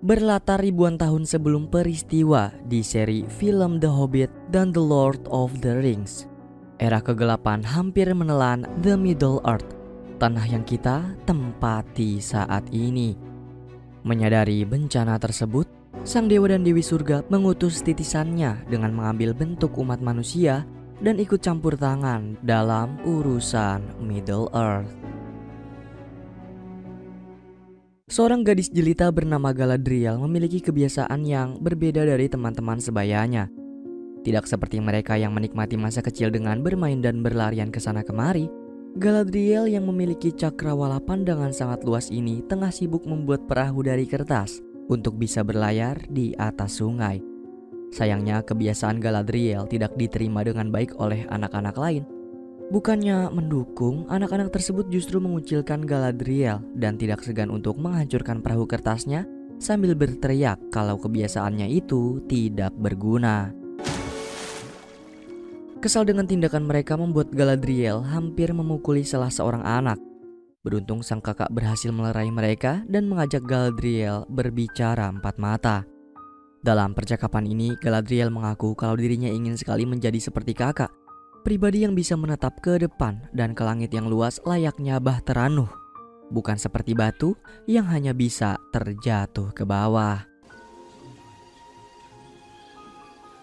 berlatar ribuan tahun sebelum peristiwa di seri film The Hobbit dan The Lord of the Rings. Era kegelapan hampir menelan The Middle Earth, tanah yang kita tempati saat ini. Menyadari bencana tersebut, sang dewa dan dewi surga mengutus titisannya dengan mengambil bentuk umat manusia dan ikut campur tangan dalam urusan Middle Earth. Seorang gadis jelita bernama Galadriel memiliki kebiasaan yang berbeda dari teman-teman sebayanya. Tidak seperti mereka yang menikmati masa kecil dengan bermain dan berlarian ke sana kemari, Galadriel yang memiliki cakrawala pandangan sangat luas ini tengah sibuk membuat perahu dari kertas untuk bisa berlayar di atas sungai. Sayangnya kebiasaan Galadriel tidak diterima dengan baik oleh anak-anak lain. Bukannya mendukung, anak-anak tersebut justru mengucilkan Galadriel dan tidak segan untuk menghancurkan perahu kertasnya sambil berteriak kalau kebiasaannya itu tidak berguna. Kesal dengan tindakan mereka membuat Galadriel hampir memukuli salah seorang anak. Beruntung sang kakak berhasil melerai mereka dan mengajak Galadriel berbicara empat mata. Dalam percakapan ini, Galadriel mengaku kalau dirinya ingin sekali menjadi seperti kakak, pribadi yang bisa menatap ke depan dan ke langit yang luas layaknya Bahteranuh, bukan seperti batu yang hanya bisa terjatuh ke bawah.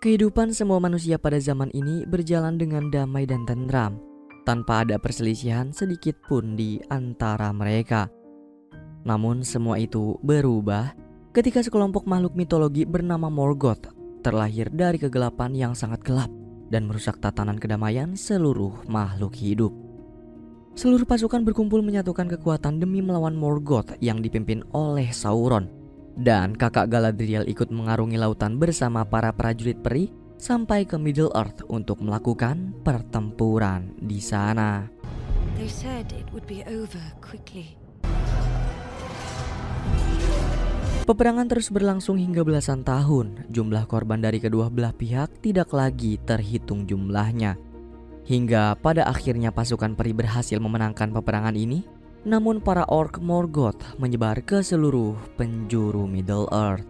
Kehidupan semua manusia pada zaman ini berjalan dengan damai dan tentram, tanpa ada perselisihan sedikit pun di antara mereka. Namun semua itu berubah ketika sekelompok makhluk mitologi bernama Morgoth terlahir dari kegelapan yang sangat gelap dan merusak tatanan kedamaian seluruh makhluk hidup. Seluruh pasukan berkumpul menyatukan kekuatan demi melawan Morgoth yang dipimpin oleh Sauron. Dan kakak Galadriel ikut mengarungi lautan bersama para prajurit peri sampai ke Middle Earth untuk melakukan pertempuran di sana. They said it would be over quickly. Peperangan terus berlangsung hingga belasan tahun. Jumlah korban dari kedua belah pihak tidak lagi terhitung jumlahnya. Hingga pada akhirnya pasukan peri berhasil memenangkan peperangan ini. Namun para orc Morgoth menyebar ke seluruh penjuru Middle Earth.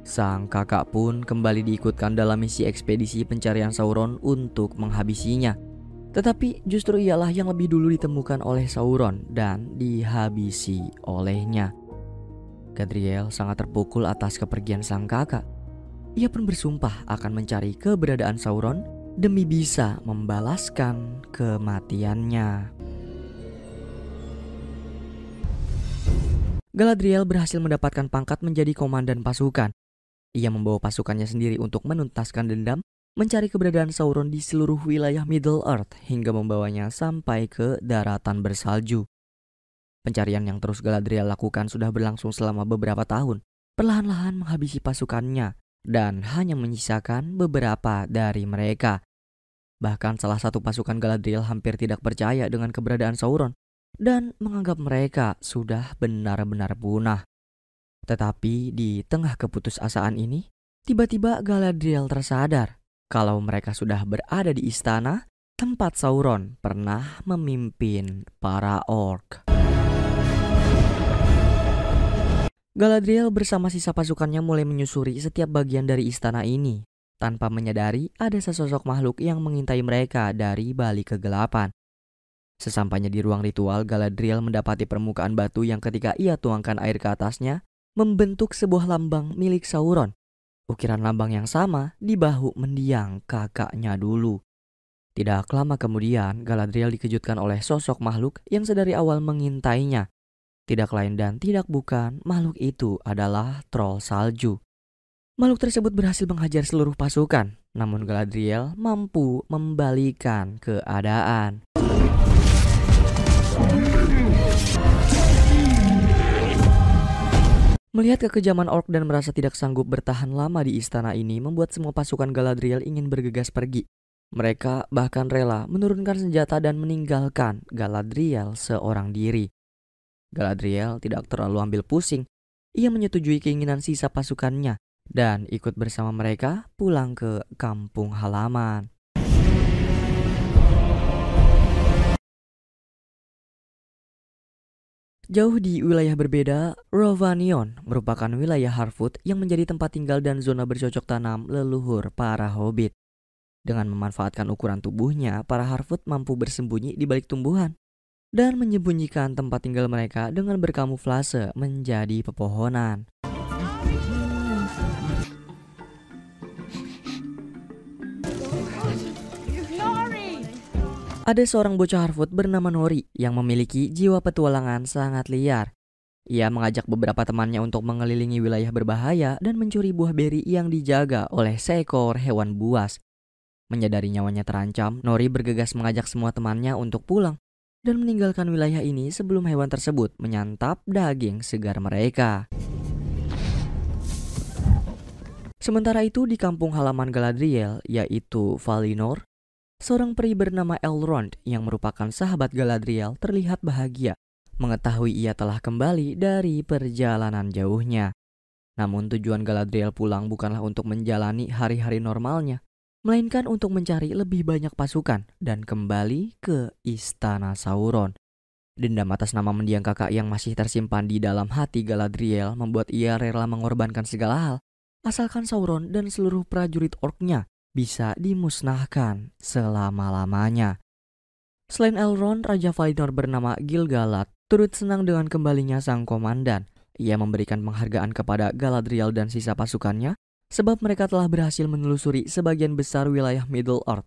Sang kakak pun kembali diikutkan dalam misi ekspedisi pencarian Sauron untuk menghabisinya. Tetapi justru ialah yang lebih dulu ditemukan oleh Sauron dan dihabisi olehnya. Galadriel sangat terpukul atas kepergian sang kakak. Ia pun bersumpah akan mencari keberadaan Sauron demi bisa membalaskan kematiannya. Galadriel berhasil mendapatkan pangkat menjadi komandan pasukan. Ia membawa pasukannya sendiri untuk menuntaskan dendam, mencari keberadaan Sauron di seluruh wilayah Middle Earth hingga membawanya sampai ke daratan bersalju. Pencarian yang terus Galadriel lakukan sudah berlangsung selama beberapa tahun, perlahan-lahan menghabisi pasukannya dan hanya menyisakan beberapa dari mereka. Bahkan salah satu pasukan Galadriel hampir tidak percaya dengan keberadaan Sauron dan menganggap mereka sudah benar-benar punah. Tetapi di tengah keputusasaan ini, tiba-tiba Galadriel tersadar kalau mereka sudah berada di istana tempat Sauron pernah memimpin para orc. Galadriel bersama sisa pasukannya mulai menyusuri setiap bagian dari istana ini, tanpa menyadari ada sesosok makhluk yang mengintai mereka dari balik kegelapan. Sesampainya di ruang ritual, Galadriel mendapati permukaan batu yang ketika ia tuangkan air ke atasnya membentuk sebuah lambang milik Sauron. Ukiran lambang yang sama di bahu mendiang kakaknya dulu. Tidak lama kemudian, Galadriel dikejutkan oleh sosok makhluk yang sedari awal mengintainya. Tidak lain dan tidak bukan, makhluk itu adalah troll salju. Makhluk tersebut berhasil menghajar seluruh pasukan, namun Galadriel mampu membalikan keadaan. Melihat kekejaman orc dan merasa tidak sanggup bertahan lama di istana ini membuat semua pasukan Galadriel ingin bergegas pergi. Mereka bahkan rela menurunkan senjata dan meninggalkan Galadriel seorang diri. Galadriel tidak terlalu ambil pusing. Ia menyetujui keinginan sisa pasukannya dan ikut bersama mereka pulang ke kampung halaman. Jauh di wilayah berbeda, Rovanion merupakan wilayah Harfoot yang menjadi tempat tinggal dan zona bercocok tanam leluhur para hobbit. Dengan memanfaatkan ukuran tubuhnya, para Harfoot mampu bersembunyi di balik tumbuhan dan menyembunyikan tempat tinggal mereka dengan berkamuflase menjadi pepohonan. Ada seorang bocah Harfoot bernama Nori yang memiliki jiwa petualangan sangat liar. Ia mengajak beberapa temannya untuk mengelilingi wilayah berbahaya dan mencuri buah beri yang dijaga oleh seekor hewan buas. Menyadari nyawanya terancam, Nori bergegas mengajak semua temannya untuk pulang dan meninggalkan wilayah ini sebelum hewan tersebut menyantap daging segar mereka. Sementara itu di kampung halaman Galadriel, yaitu Valinor, seorang peri bernama Elrond yang merupakan sahabat Galadriel terlihat bahagia mengetahui ia telah kembali dari perjalanan jauhnya. Namun tujuan Galadriel pulang bukanlah untuk menjalani hari-hari normalnya, melainkan untuk mencari lebih banyak pasukan dan kembali ke Istana Sauron. Dendam atas nama mendiang kakak yang masih tersimpan di dalam hati Galadriel membuat ia rela mengorbankan segala hal, asalkan Sauron dan seluruh prajurit orknya bisa dimusnahkan selama-lamanya. Selain Elrond, Raja Valinor bernama Gil-galad turut senang dengan kembalinya sang komandan. Ia memberikan penghargaan kepada Galadriel dan sisa pasukannya sebab mereka telah berhasil menelusuri sebagian besar wilayah Middle-earth,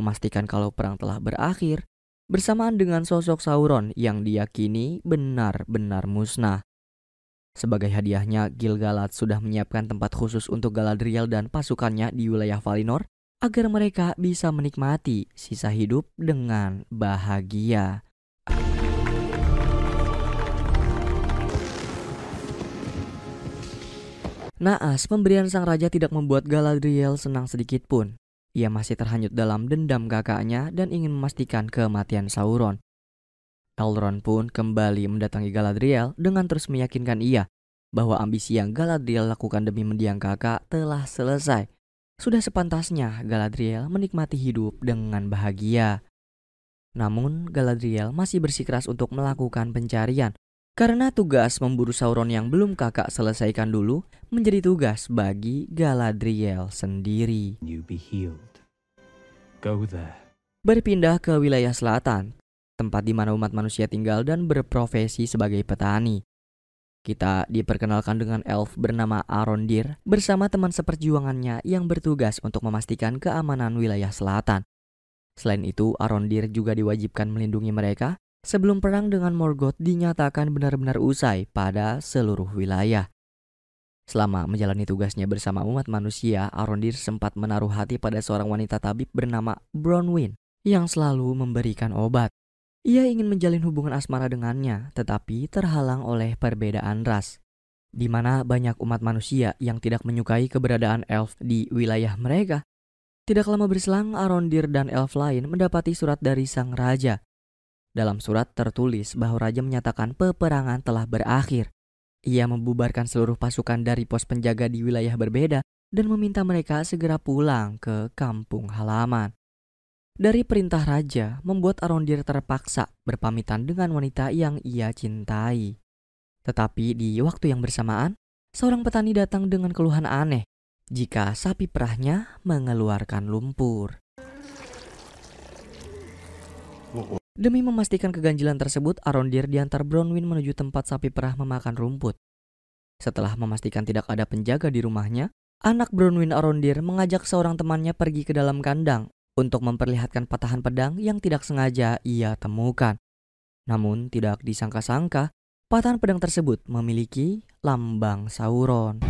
memastikan kalau perang telah berakhir bersamaan dengan sosok Sauron yang diyakini benar-benar musnah. Sebagai hadiahnya, Gil-galad sudah menyiapkan tempat khusus untuk Galadriel dan pasukannya di wilayah Valinor agar mereka bisa menikmati sisa hidup dengan bahagia. Naas, pemberian sang raja tidak membuat Galadriel senang sedikit pun. Ia masih terhanyut dalam dendam kakaknya dan ingin memastikan kematian Sauron. Elrond pun kembali mendatangi Galadriel dengan terus meyakinkan ia bahwa ambisi yang Galadriel lakukan demi mendiang kakak telah selesai. Sudah sepantasnya Galadriel menikmati hidup dengan bahagia. Namun Galadriel masih bersikeras untuk melakukan pencarian karena tugas memburu Sauron yang belum kakak selesaikan dulu menjadi tugas bagi Galadriel sendiri. Berpindah ke wilayah selatan, tempat di mana umat manusia tinggal dan berprofesi sebagai petani. Kita diperkenalkan dengan elf bernama Arondir bersama teman seperjuangannya yang bertugas untuk memastikan keamanan wilayah selatan. Selain itu, Arondir juga diwajibkan melindungi mereka sebelum perang dengan Morgoth dinyatakan benar-benar usai pada seluruh wilayah. Selama menjalani tugasnya bersama umat manusia, Arondir sempat menaruh hati pada seorang wanita tabib bernama Bronwyn yang selalu memberikan obat. Ia ingin menjalin hubungan asmara dengannya, tetapi terhalang oleh perbedaan ras, di mana banyak umat manusia yang tidak menyukai keberadaan elf di wilayah mereka. Tidak lama berselang, Arondir dan elf lain mendapati surat dari sang raja. Dalam surat tertulis bahwa raja menyatakan peperangan telah berakhir. Ia membubarkan seluruh pasukan dari pos penjaga di wilayah berbeda dan meminta mereka segera pulang ke kampung halaman. Dari perintah raja membuat Arondir terpaksa berpamitan dengan wanita yang ia cintai. Tetapi di waktu yang bersamaan, seorang petani datang dengan keluhan aneh jika sapi perahnya mengeluarkan lumpur. Demi memastikan keganjilan tersebut, Arondir diantar Bronwyn menuju tempat sapi perah memakan rumput. Setelah memastikan tidak ada penjaga di rumahnya, anak Bronwyn Arondir mengajak seorang temannya pergi ke dalam kandang untuk memperlihatkan patahan pedang yang tidak sengaja ia temukan. Namun tidak disangka-sangka, patahan pedang tersebut memiliki lambang Sauron.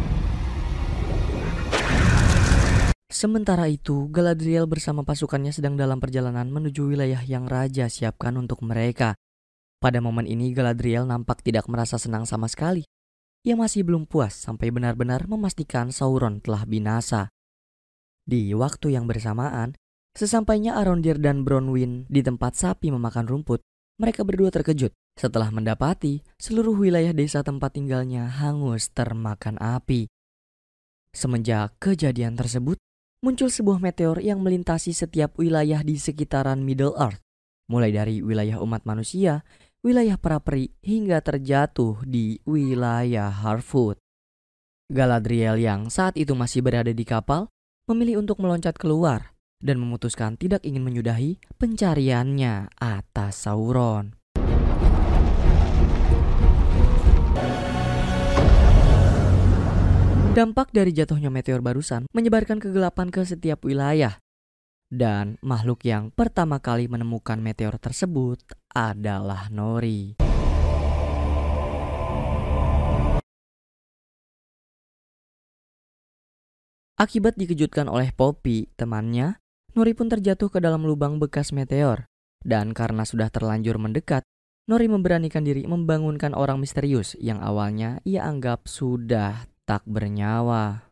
Sementara itu, Galadriel bersama pasukannya sedang dalam perjalanan menuju wilayah yang raja siapkan untuk mereka. Pada momen ini Galadriel nampak tidak merasa senang sama sekali. Ia masih belum puas sampai benar-benar memastikan Sauron telah binasa. Di waktu yang bersamaan, sesampainya Arondir dan Bronwyn di tempat sapi memakan rumput, mereka berdua terkejut setelah mendapati seluruh wilayah desa tempat tinggalnya hangus termakan api. Semenjak kejadian tersebut, muncul sebuah meteor yang melintasi setiap wilayah di sekitaran Middle-earth, mulai dari wilayah umat manusia, wilayah para peri hingga terjatuh di wilayah Harfoot. Galadriel yang saat itu masih berada di kapal memilih untuk meloncat keluar dan memutuskan tidak ingin menyudahi pencariannya atas Sauron. Dampak dari jatuhnya meteor barusan menyebarkan kegelapan ke setiap wilayah. Dan makhluk yang pertama kali menemukan meteor tersebut adalah Nori. Akibat dikejutkan oleh Poppy, temannya, Nori pun terjatuh ke dalam lubang bekas meteor. Dan karena sudah terlanjur mendekat, Nori memberanikan diri membangunkan orang misterius yang awalnya ia anggap sudah tak bernyawa.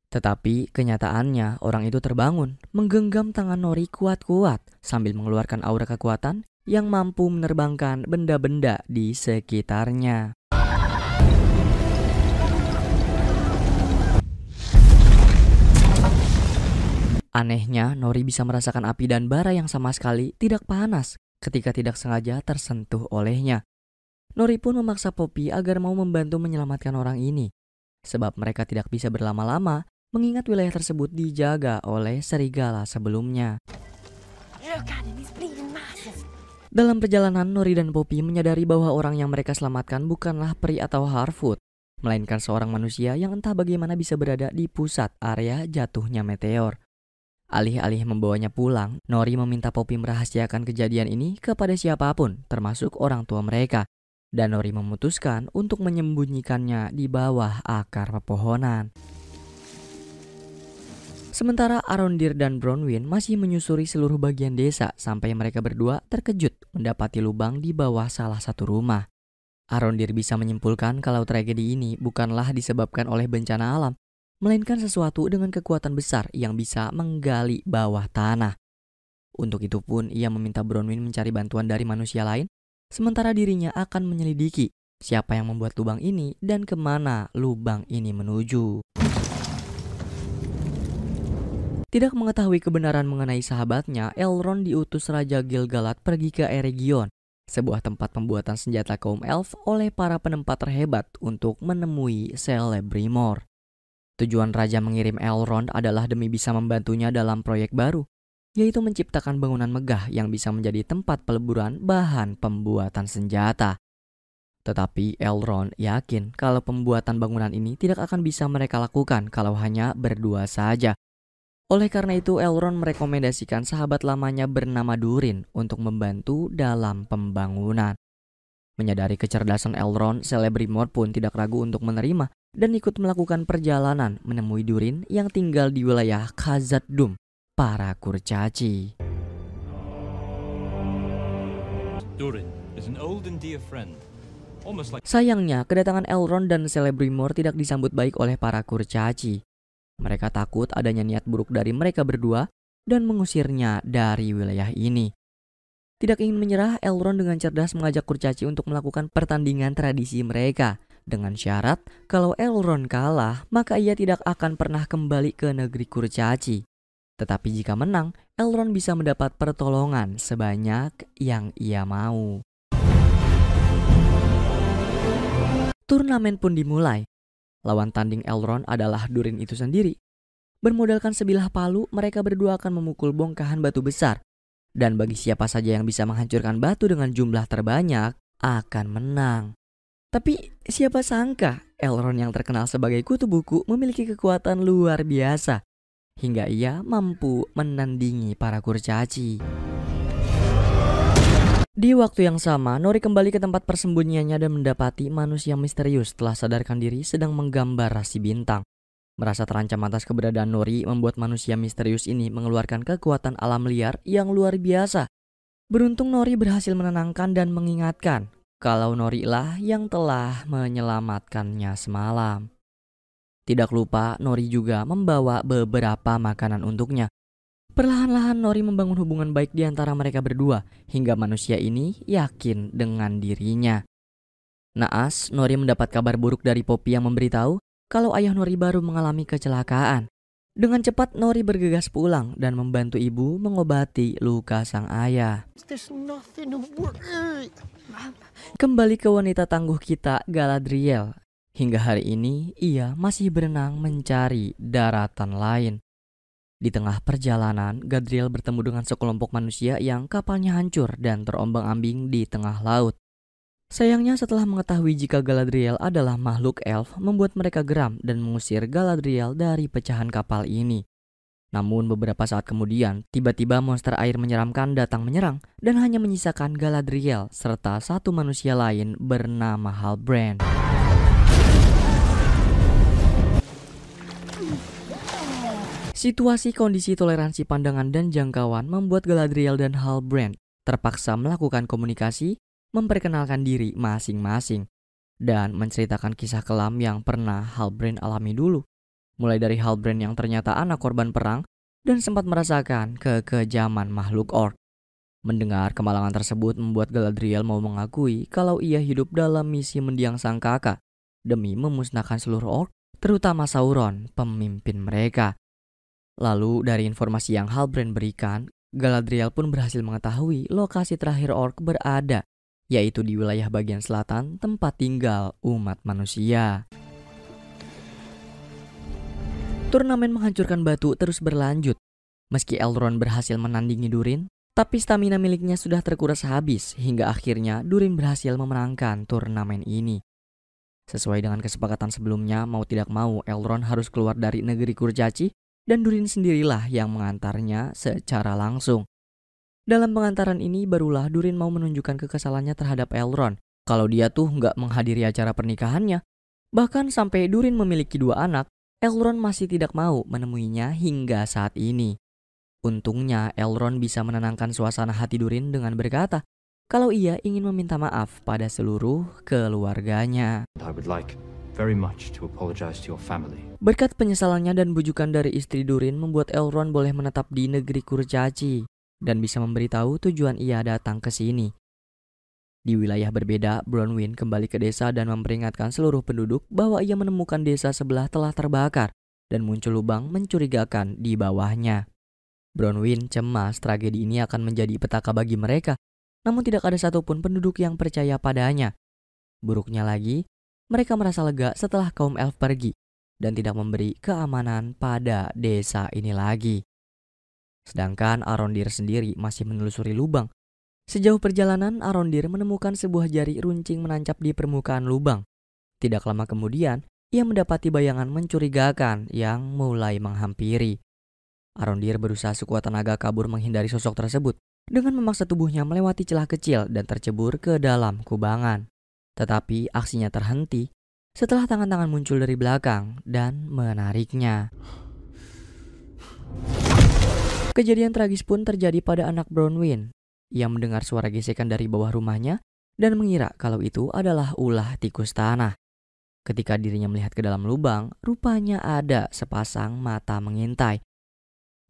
Tetapi kenyataannya orang itu terbangun, menggenggam tangan Nori kuat-kuat sambil mengeluarkan aura kekuatan yang mampu menerbangkan benda-benda di sekitarnya. Anehnya, Nori bisa merasakan api dan bara yang sama sekali tidak panas ketika tidak sengaja tersentuh olehnya. Nori pun memaksa Poppy agar mau membantu menyelamatkan orang ini, sebab mereka tidak bisa berlama-lama mengingat wilayah tersebut dijaga oleh serigala sebelumnya. Dalam perjalanan, Nori dan Poppy menyadari bahwa orang yang mereka selamatkan bukanlah peri atau Harfoot, melainkan seorang manusia yang entah bagaimana bisa berada di pusat area jatuhnya meteor. Alih-alih membawanya pulang, Nori meminta Poppy merahasiakan kejadian ini kepada siapapun, termasuk orang tua mereka. Dan Nori memutuskan untuk menyembunyikannya di bawah akar pepohonan. Sementara Arondir dan Bronwyn masih menyusuri seluruh bagian desa sampai mereka berdua terkejut mendapati lubang di bawah salah satu rumah. Arondir bisa menyimpulkan kalau tragedi ini bukanlah disebabkan oleh bencana alam, melainkan sesuatu dengan kekuatan besar yang bisa menggali bawah tanah. Untuk itu pun ia meminta Bronwyn mencari bantuan dari manusia lain, sementara dirinya akan menyelidiki siapa yang membuat lubang ini dan kemana lubang ini menuju. Tidak mengetahui kebenaran mengenai sahabatnya, Elrond diutus Raja Gil-galad pergi ke Eregion, sebuah tempat pembuatan senjata kaum elf oleh para penempat terhebat untuk menemui Celebrimor. Tujuan Raja mengirim Elrond adalah demi bisa membantunya dalam proyek baru, yaitu menciptakan bangunan megah yang bisa menjadi tempat peleburan bahan pembuatan senjata. Tetapi Elrond yakin kalau pembuatan bangunan ini tidak akan bisa mereka lakukan kalau hanya berdua saja. Oleh karena itu Elrond merekomendasikan sahabat lamanya bernama Durin untuk membantu dalam pembangunan. Menyadari kecerdasan Elrond, Celebrimor pun tidak ragu untuk menerima dan ikut melakukan perjalanan menemui Durin yang tinggal di wilayah Khazad-dûm, para kurcaci. Sayangnya, kedatangan Elrond dan Celebrimor tidak disambut baik oleh para kurcaci. Mereka takut adanya niat buruk dari mereka berdua dan mengusirnya dari wilayah ini. Tidak ingin menyerah, Elrond dengan cerdas mengajak kurcaci untuk melakukan pertandingan tradisi mereka, dengan syarat kalau Elrond kalah, maka ia tidak akan pernah kembali ke negeri kurcaci. Tetapi jika menang, Elrond bisa mendapat pertolongan sebanyak yang ia mau. Turnamen pun dimulai. Lawan tanding Elrond adalah Durin itu sendiri. Bermodalkan sebilah palu, mereka berdua akan memukul bongkahan batu besar. Dan bagi siapa saja yang bisa menghancurkan batu dengan jumlah terbanyak, akan menang. Tapi siapa sangka Elrond yang terkenal sebagai kutu buku memiliki kekuatan luar biasa, hingga ia mampu menandingi para kurcaci. Di waktu yang sama, Nori kembali ke tempat persembunyiannya dan mendapati manusia misterius telah sadarkan diri sedang menggambar rasi bintang. Merasa terancam atas keberadaan Nori membuat manusia misterius ini mengeluarkan kekuatan alam liar yang luar biasa. Beruntung Nori berhasil menenangkan dan mengingatkan kalau Nori lah yang telah menyelamatkannya semalam. Tidak lupa Nori juga membawa beberapa makanan untuknya. Perlahan-lahan Nori membangun hubungan baik di antara mereka berdua hingga manusia ini yakin dengan dirinya. Naas, Nori mendapat kabar buruk dari Poppy yang memberitahu kalau ayah Nori baru mengalami kecelakaan. Dengan cepat Nori bergegas pulang dan membantu ibu mengobati luka sang ayah. Kembali ke wanita tangguh kita, Galadriel. Hingga hari ini, ia masih berenang mencari daratan lain. Di tengah perjalanan, Galadriel bertemu dengan sekelompok manusia yang kapalnya hancur dan terombang-ambing di tengah laut. Sayangnya setelah mengetahui jika Galadriel adalah makhluk elf, membuat mereka geram dan mengusir Galadriel dari pecahan kapal ini. Namun beberapa saat kemudian, tiba-tiba monster air menyeramkan datang menyerang dan hanya menyisakan Galadriel serta satu manusia lain bernama Halbrand. Situasi kondisi toleransi pandangan dan jangkauan membuat Galadriel dan Halbrand terpaksa melakukan komunikasi, memperkenalkan diri masing-masing, dan menceritakan kisah kelam yang pernah Halbrand alami dulu. Mulai dari Halbrand yang ternyata anak korban perang dan sempat merasakan kekejaman makhluk orc. Mendengar kemalangan tersebut membuat Galadriel mau mengakui kalau ia hidup dalam misi mendiang sang kakak demi memusnahkan seluruh orc, terutama Sauron, pemimpin mereka. Lalu dari informasi yang Halbrand berikan, Galadriel pun berhasil mengetahui lokasi terakhir orc berada, yaitu di wilayah bagian selatan tempat tinggal umat manusia. Turnamen menghancurkan batu terus berlanjut. Meski Elrond berhasil menandingi Durin, tapi stamina miliknya sudah terkuras habis hingga akhirnya Durin berhasil memenangkan turnamen ini. Sesuai dengan kesepakatan sebelumnya, mau tidak mau Elrond harus keluar dari negeri kurcaci dan Durin sendirilah yang mengantarnya secara langsung. Dalam pengantaran ini barulah Durin mau menunjukkan kekesalannya terhadap Elrond kalau dia tuh nggak menghadiri acara pernikahannya. Bahkan sampai Durin memiliki 2 anak, Elrond masih tidak mau menemuinya hingga saat ini. Untungnya Elrond bisa menenangkan suasana hati Durin dengan berkata kalau ia ingin meminta maaf pada seluruh keluarganya. I would like very much to apologize to your family. Berkat penyesalannya dan bujukan dari istri Durin membuat Elrond boleh menetap di negeri kurcaci dan bisa memberitahu tujuan ia datang ke sini. Di wilayah berbeda, Bronwyn kembali ke desa dan memperingatkan seluruh penduduk bahwa ia menemukan desa sebelah telah terbakar dan muncul lubang mencurigakan di bawahnya. Bronwyn cemas tragedi ini akan menjadi petaka bagi mereka, namun tidak ada satupun penduduk yang percaya padanya. Buruknya lagi, mereka merasa lega setelah kaum elf pergi dan tidak memberi keamanan pada desa ini lagi. Sedangkan Arondir sendiri masih menelusuri lubang. Sejauh perjalanan, Arondir menemukan sebuah jari runcing menancap di permukaan lubang. Tidak lama kemudian, ia mendapati bayangan mencurigakan yang mulai menghampiri. Arondir berusaha sekuat tenaga kabur menghindari sosok tersebut dengan memaksa tubuhnya melewati celah kecil dan tercebur ke dalam kubangan. Tetapi aksinya terhenti setelah tangan-tangan muncul dari belakang dan menariknya. Kejadian tragis pun terjadi pada anak Bronwyn. Ia mendengar suara gesekan dari bawah rumahnya dan mengira kalau itu adalah ulah tikus tanah. Ketika dirinya melihat ke dalam lubang, rupanya ada sepasang mata mengintai.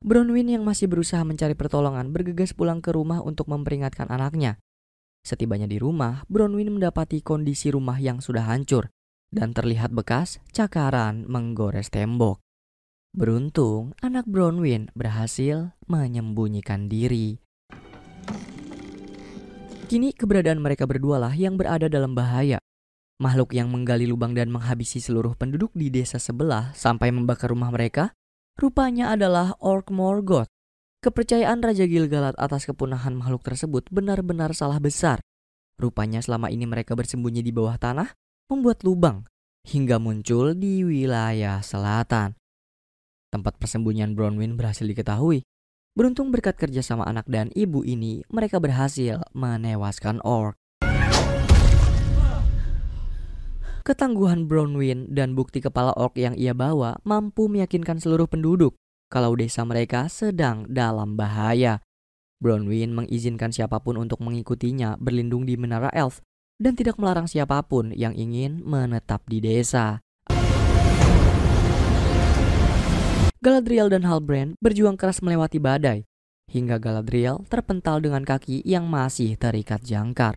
Bronwyn yang masih berusaha mencari pertolongan bergegas pulang ke rumah untuk memperingatkan anaknya. Setibanya di rumah, Bronwyn mendapati kondisi rumah yang sudah hancur dan terlihat bekas cakaran menggores tembok. Beruntung, anak Bronwyn berhasil menyembunyikan diri. Kini keberadaan mereka berdualah yang berada dalam bahaya. Makhluk yang menggali lubang dan menghabisi seluruh penduduk di desa sebelah sampai membakar rumah mereka, rupanya adalah Orc Morgoth. Kepercayaan Raja Gil-galad atas kepunahan makhluk tersebut benar-benar salah besar. Rupanya selama ini mereka bersembunyi di bawah tanah, membuat lubang, hingga muncul di wilayah selatan. Tempat persembunyian Bronwyn berhasil diketahui. Beruntung berkat kerjasama anak dan ibu ini, mereka berhasil menewaskan orc. Ketangguhan Bronwyn dan bukti kepala orc yang ia bawa mampu meyakinkan seluruh penduduk kalau desa mereka sedang dalam bahaya. Bronwyn mengizinkan siapapun untuk mengikutinya berlindung di menara elf dan tidak melarang siapapun yang ingin menetap di desa. Galadriel dan Halbrand berjuang keras melewati badai, hingga Galadriel terpental dengan kaki yang masih terikat jangkar.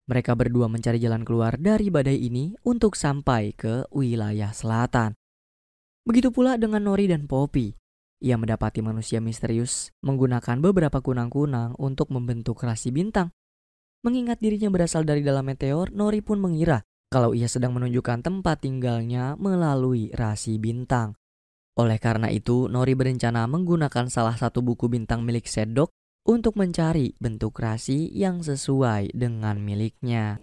Mereka berdua mencari jalan keluar dari badai ini untuk sampai ke wilayah selatan. Begitu pula dengan Nori dan Poppy. Ia mendapati manusia misterius menggunakan beberapa kunang-kunang untuk membentuk rasi bintang. Mengingat dirinya berasal dari dalam meteor, Nori pun mengira kalau ia sedang menunjukkan tempat tinggalnya melalui rasi bintang. Oleh karena itu, Nori berencana menggunakan salah satu buku bintang milik Sedok untuk mencari bentuk rasi yang sesuai dengan miliknya.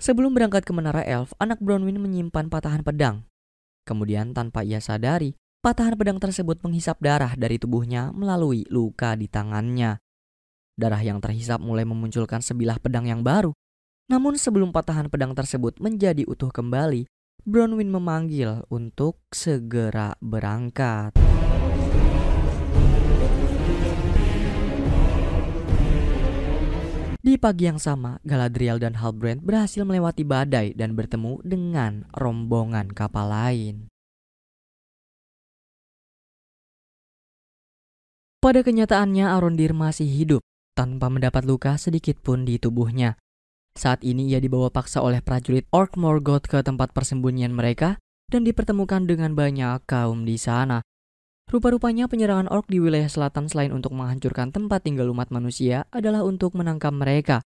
Sebelum berangkat ke Menara Elf, anak Bronwyn menyimpan patahan pedang. Kemudian tanpa ia sadari, patahan pedang tersebut menghisap darah dari tubuhnya melalui luka di tangannya. Darah yang terhisap mulai memunculkan sebilah pedang yang baru. Namun sebelum patahan pedang tersebut menjadi utuh kembali, Bronwyn memanggil untuk segera berangkat. Di pagi yang sama, Galadriel dan Halbrand berhasil melewati badai dan bertemu dengan rombongan kapal lain. Pada kenyataannya, Arondir masih hidup tanpa mendapat luka sedikit pun di tubuhnya. Saat ini ia dibawa paksa oleh prajurit Orc Morgoth ke tempat persembunyian mereka dan dipertemukan dengan banyak kaum di sana. Rupa-rupanya penyerangan orc di wilayah selatan selain untuk menghancurkan tempat tinggal umat manusia adalah untuk menangkap mereka.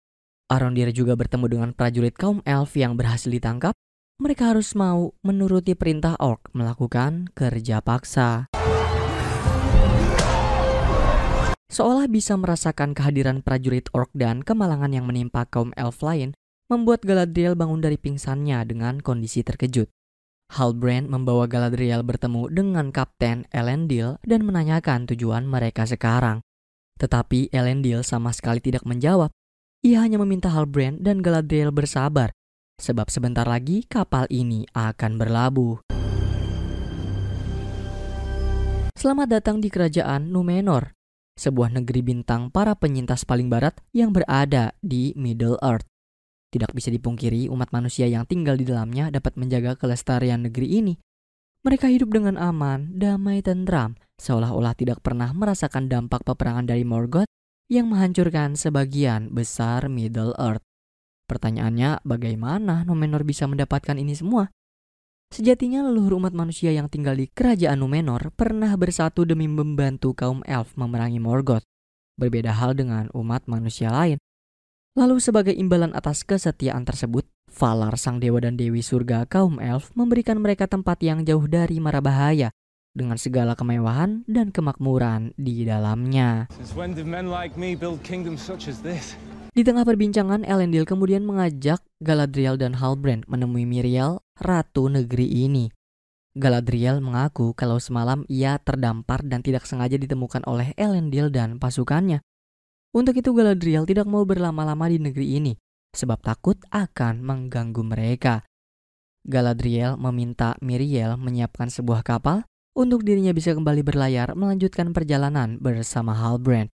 Arondir juga bertemu dengan prajurit kaum elf yang berhasil ditangkap. Mereka harus mau menuruti perintah orc melakukan kerja paksa. Seolah bisa merasakan kehadiran prajurit orc dan kemalangan yang menimpa kaum elf lain, membuat Galadriel bangun dari pingsannya dengan kondisi terkejut. Halbrand membawa Galadriel bertemu dengan Kapten Elendil dan menanyakan tujuan mereka sekarang. Tetapi Elendil sama sekali tidak menjawab. Ia hanya meminta Halbrand dan Galadriel bersabar, sebab sebentar lagi kapal ini akan berlabuh. Selamat datang di kerajaan Númenor, sebuah negeri bintang para penyintas paling barat yang berada di Middle Earth. Tidak bisa dipungkiri umat manusia yang tinggal di dalamnya dapat menjaga kelestarian negeri ini. Mereka hidup dengan aman, damai, tentram, seolah-olah tidak pernah merasakan dampak peperangan dari Morgoth yang menghancurkan sebagian besar Middle Earth. Pertanyaannya, bagaimana Númenor bisa mendapatkan ini semua? Sejatinya leluhur umat manusia yang tinggal di kerajaan Númenor pernah bersatu demi membantu kaum elf memerangi Morgoth. Berbeda hal dengan umat manusia lain. Lalu sebagai imbalan atas kesetiaan tersebut, Valar sang dewa dan dewi surga kaum elf memberikan mereka tempat yang jauh dari mara bahaya dengan segala kemewahan dan kemakmuran di dalamnya. Di tengah perbincangan, Elendil kemudian mengajak Galadriel dan Halbrand menemui Miriel, ratu negeri ini. Galadriel mengaku kalau semalam ia terdampar dan tidak sengaja ditemukan oleh Elendil dan pasukannya. Untuk itu Galadriel tidak mau berlama-lama di negeri ini, sebab takut akan mengganggu mereka. Galadriel meminta Miriel menyiapkan sebuah kapal untuk dirinya bisa kembali berlayar melanjutkan perjalanan bersama Halbrand.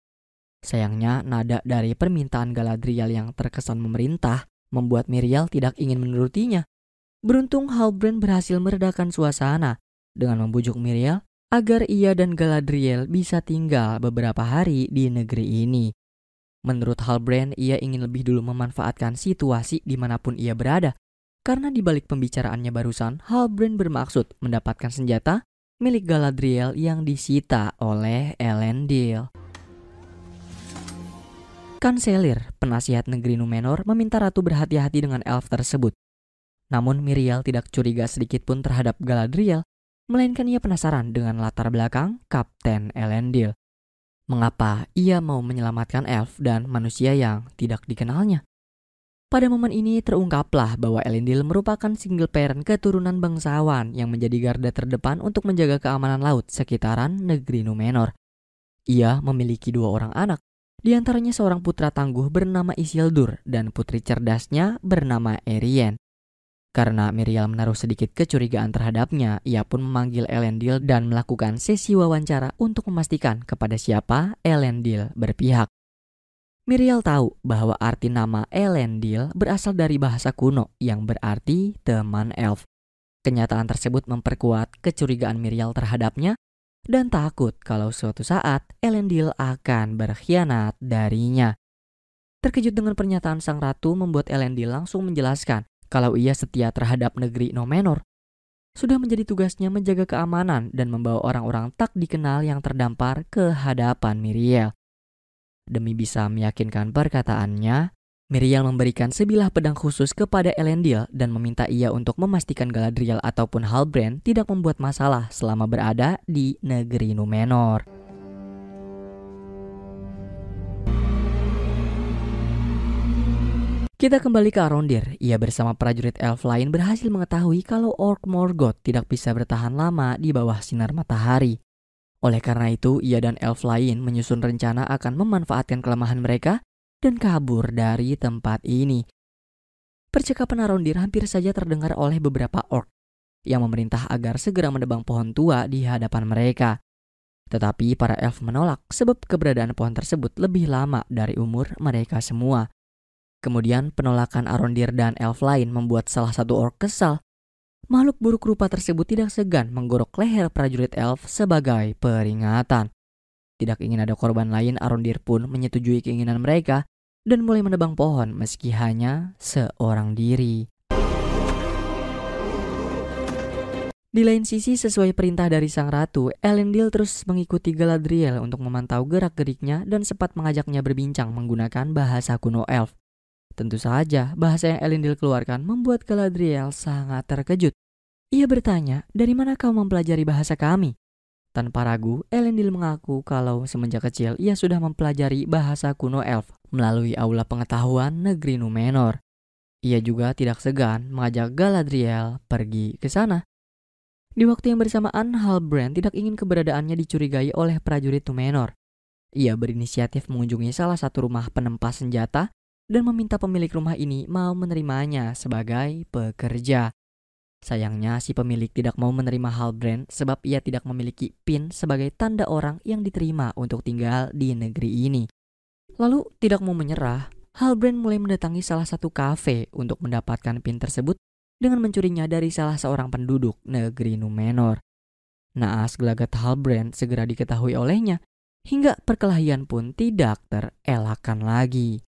Sayangnya nada dari permintaan Galadriel yang terkesan memerintah membuat Miriel tidak ingin menurutinya. Beruntung Halbrand berhasil meredakan suasana dengan membujuk Miriel agar ia dan Galadriel bisa tinggal beberapa hari di negeri ini. Menurut Halbrand, ia ingin lebih dulu memanfaatkan situasi dimanapun ia berada. Karena di balik pembicaraannya barusan, Halbrand bermaksud mendapatkan senjata milik Galadriel yang disita oleh Elendil. Kanselir, penasihat negeri Númenor, meminta ratu berhati-hati dengan elf tersebut. Namun Miriel tidak curiga sedikit pun terhadap Galadriel, melainkan ia penasaran dengan latar belakang Kapten Elendil. Mengapa ia mau menyelamatkan elf dan manusia yang tidak dikenalnya? Pada momen ini terungkaplah bahwa Elendil merupakan single parent keturunan bangsawan yang menjadi garda terdepan untuk menjaga keamanan laut sekitaran negeri Númenor. Ia memiliki 2 orang anak, di antaranya seorang putra tangguh bernama Isildur dan putri cerdasnya bernama Érien. Karena Miriel menaruh sedikit kecurigaan terhadapnya, ia pun memanggil Elendil dan melakukan sesi wawancara untuk memastikan kepada siapa Elendil berpihak. Miriel tahu bahwa arti nama Elendil berasal dari bahasa kuno yang berarti teman elf. Kenyataan tersebut memperkuat kecurigaan Miriel terhadapnya dan takut kalau suatu saat Elendil akan berkhianat darinya. Terkejut dengan pernyataan sang ratu membuat Elendil langsung menjelaskan kalau ia setia terhadap negeri Númenor. Sudah menjadi tugasnya menjaga keamanan dan membawa orang-orang tak dikenal yang terdampar ke hadapan Miriel. Demi bisa meyakinkan perkataannya, Miriel memberikan sebilah pedang khusus kepada Elendil dan meminta ia untuk memastikan Galadriel ataupun Halbrand tidak membuat masalah selama berada di negeri Númenor. Kita kembali ke Arondir. Ia bersama prajurit elf lain berhasil mengetahui kalau Orc Morgoth tidak bisa bertahan lama di bawah sinar matahari. Oleh karena itu, ia dan elf lain menyusun rencana akan memanfaatkan kelemahan mereka dan kabur dari tempat ini. Percakapan Arondir hampir saja terdengar oleh beberapa orc yang memerintah agar segera menebang pohon tua di hadapan mereka. Tetapi para elf menolak sebab keberadaan pohon tersebut lebih lama dari umur mereka semua. Kemudian penolakan Arondir dan elf lain membuat salah satu orc kesal. Makhluk buruk rupa tersebut tidak segan menggorok leher prajurit elf sebagai peringatan. Tidak ingin ada korban lain, Arondir pun menyetujui keinginan mereka dan mulai menebang pohon meski hanya seorang diri. Di lain sisi, sesuai perintah dari sang ratu, Elendil terus mengikuti Galadriel untuk memantau gerak-geriknya dan sempat mengajaknya berbincang menggunakan bahasa kuno elf. Tentu saja, bahasa yang Elendil keluarkan membuat Galadriel sangat terkejut. Ia bertanya, "Dari mana kau mempelajari bahasa kami?" Tanpa ragu, Elendil mengaku kalau semenjak kecil ia sudah mempelajari bahasa kuno elf melalui aula pengetahuan negeri Númenor. Ia juga tidak segan mengajak Galadriel pergi ke sana. Di waktu yang bersamaan, Halbrand tidak ingin keberadaannya dicurigai oleh prajurit Númenor. Ia berinisiatif mengunjungi salah satu rumah penempas senjata dan meminta pemilik rumah ini mau menerimanya sebagai pekerja. Sayangnya si pemilik tidak mau menerima Halbrand sebab ia tidak memiliki pin sebagai tanda orang yang diterima untuk tinggal di negeri ini. Lalu tidak mau menyerah, Halbrand mulai mendatangi salah satu kafe untuk mendapatkan pin tersebut dengan mencurinya dari salah seorang penduduk negeri Númenor. Naas gelagat Halbrand segera diketahui olehnya, hingga perkelahian pun tidak terelakkan lagi.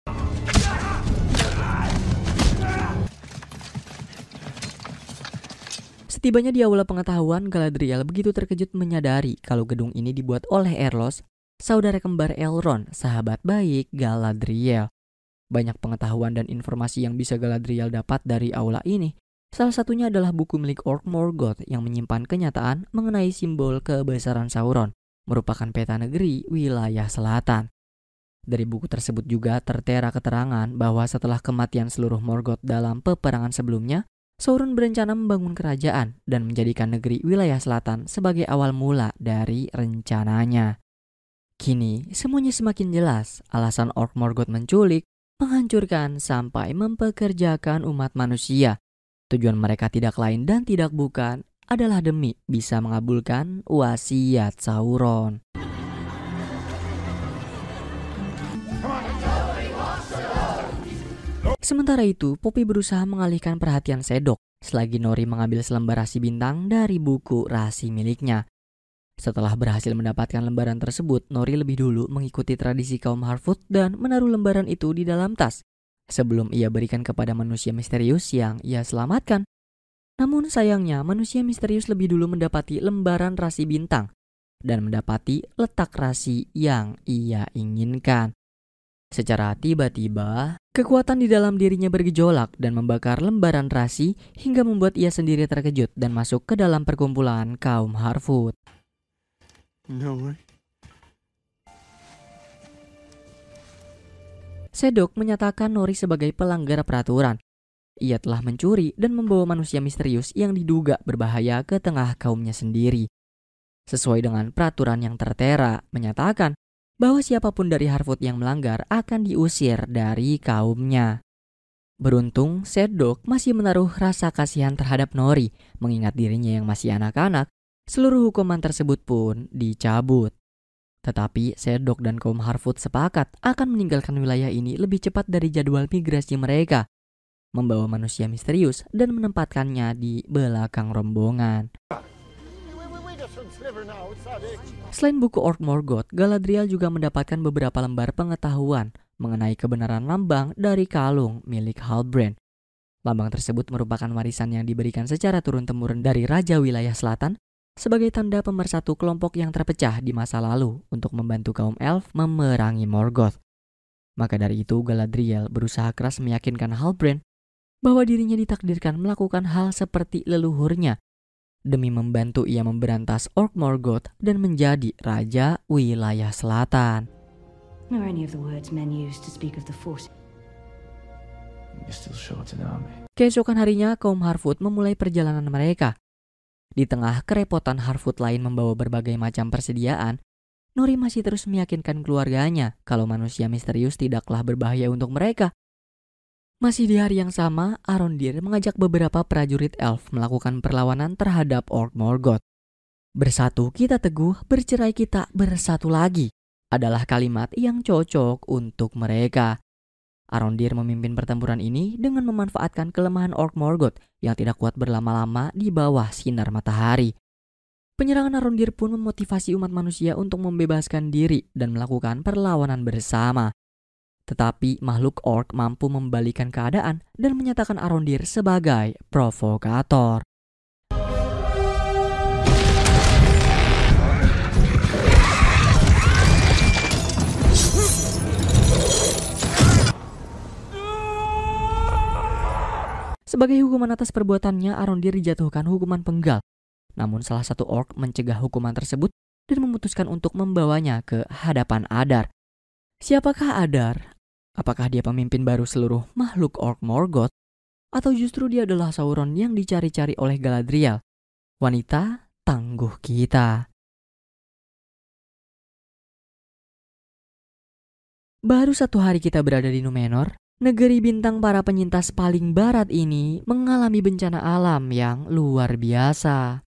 Setibanya di aula pengetahuan, Galadriel begitu terkejut menyadari kalau gedung ini dibuat oleh Erlos, saudara kembar Elrond, sahabat baik Galadriel. Banyak pengetahuan dan informasi yang bisa Galadriel dapat dari aula ini. Salah satunya adalah buku milik Orc Morgoth yang menyimpan kenyataan mengenai simbol kebesaran Sauron, merupakan peta negeri wilayah selatan. Dari buku tersebut juga tertera keterangan bahwa setelah kematian seluruh Morgoth dalam peperangan sebelumnya, Sauron berencana membangun kerajaan dan menjadikan negeri wilayah selatan sebagai awal mula dari rencananya. Kini semuanya semakin jelas, alasan Orc Morgoth menculik, menghancurkan sampai mempekerjakan umat manusia. Tujuan mereka tidak lain dan tidak bukan adalah demi bisa mengabulkan wasiat Sauron. Sementara itu, Poppy berusaha mengalihkan perhatian Sedok selagi Nori mengambil selembar rasi bintang dari buku rasi miliknya. Setelah berhasil mendapatkan lembaran tersebut, Nori lebih dulu mengikuti tradisi kaum Harfoot dan menaruh lembaran itu di dalam tas sebelum ia berikan kepada manusia misterius yang ia selamatkan. Namun sayangnya, manusia misterius lebih dulu mendapati lembaran rasi bintang dan mendapati letak rasi yang ia inginkan. Secara tiba-tiba, kekuatan di dalam dirinya bergejolak dan membakar lembaran rasi hingga membuat ia sendiri terkejut dan masuk ke dalam perkumpulan kaum Harfoot. No. Sedok menyatakan Nori sebagai pelanggar peraturan. Ia telah mencuri dan membawa manusia misterius yang diduga berbahaya ke tengah kaumnya sendiri. Sesuai dengan peraturan yang tertera, menyatakan bahwa siapapun dari Harfoot yang melanggar akan diusir dari kaumnya. Beruntung, Sedok masih menaruh rasa kasihan terhadap Nori, mengingat dirinya yang masih anak-anak. Seluruh hukuman tersebut pun dicabut. Tetapi Sedok dan kaum Harfoot sepakat akan meninggalkan wilayah ini lebih cepat dari jadwal migrasi mereka, membawa manusia misterius dan menempatkannya di belakang rombongan. Selain buku Orc Morgoth, Galadriel juga mendapatkan beberapa lembar pengetahuan mengenai kebenaran lambang dari kalung milik Halbrand. Lambang tersebut merupakan warisan yang diberikan secara turun-temurun dari Raja Wilayah Selatan sebagai tanda pemersatu kelompok yang terpecah di masa lalu untuk membantu kaum elf memerangi Morgoth. Maka dari itu Galadriel berusaha keras meyakinkan Halbrand bahwa dirinya ditakdirkan melakukan hal seperti leluhurnya demi membantu ia memberantas Orc Morgoth dan menjadi raja wilayah selatan. Nor any of the words men use to speak of the Force. You're still short an army. Keesokan harinya kaum Harfoot memulai perjalanan mereka. Di tengah kerepotan Harfoot lain membawa berbagai macam persediaan, Nori masih terus meyakinkan keluarganya kalau manusia misterius tidaklah berbahaya untuk mereka. Masih di hari yang sama, Arondir mengajak beberapa prajurit elf melakukan perlawanan terhadap Orc Morgoth. Bersatu kita teguh, bercerai kita bersatu lagi adalah kalimat yang cocok untuk mereka. Arondir memimpin pertempuran ini dengan memanfaatkan kelemahan Orc Morgoth yang tidak kuat berlama-lama di bawah sinar matahari. Penyerangan Arondir pun memotivasi umat manusia untuk membebaskan diri dan melakukan perlawanan bersama. Tetapi makhluk orc mampu membalikan keadaan dan menyatakan Arondir sebagai provokator. Sebagai hukuman atas perbuatannya, Arondir dijatuhkan hukuman penggal. Namun salah satu orc mencegah hukuman tersebut dan memutuskan untuk membawanya ke hadapan Adar. Siapakah Adar? Apakah dia pemimpin baru seluruh makhluk Orc Morgoth? Atau justru dia adalah Sauron yang dicari-cari oleh Galadriel, wanita tangguh kita? Baru 1 hari kita berada di Númenor, negeri bintang para penyintas paling barat ini mengalami bencana alam yang luar biasa.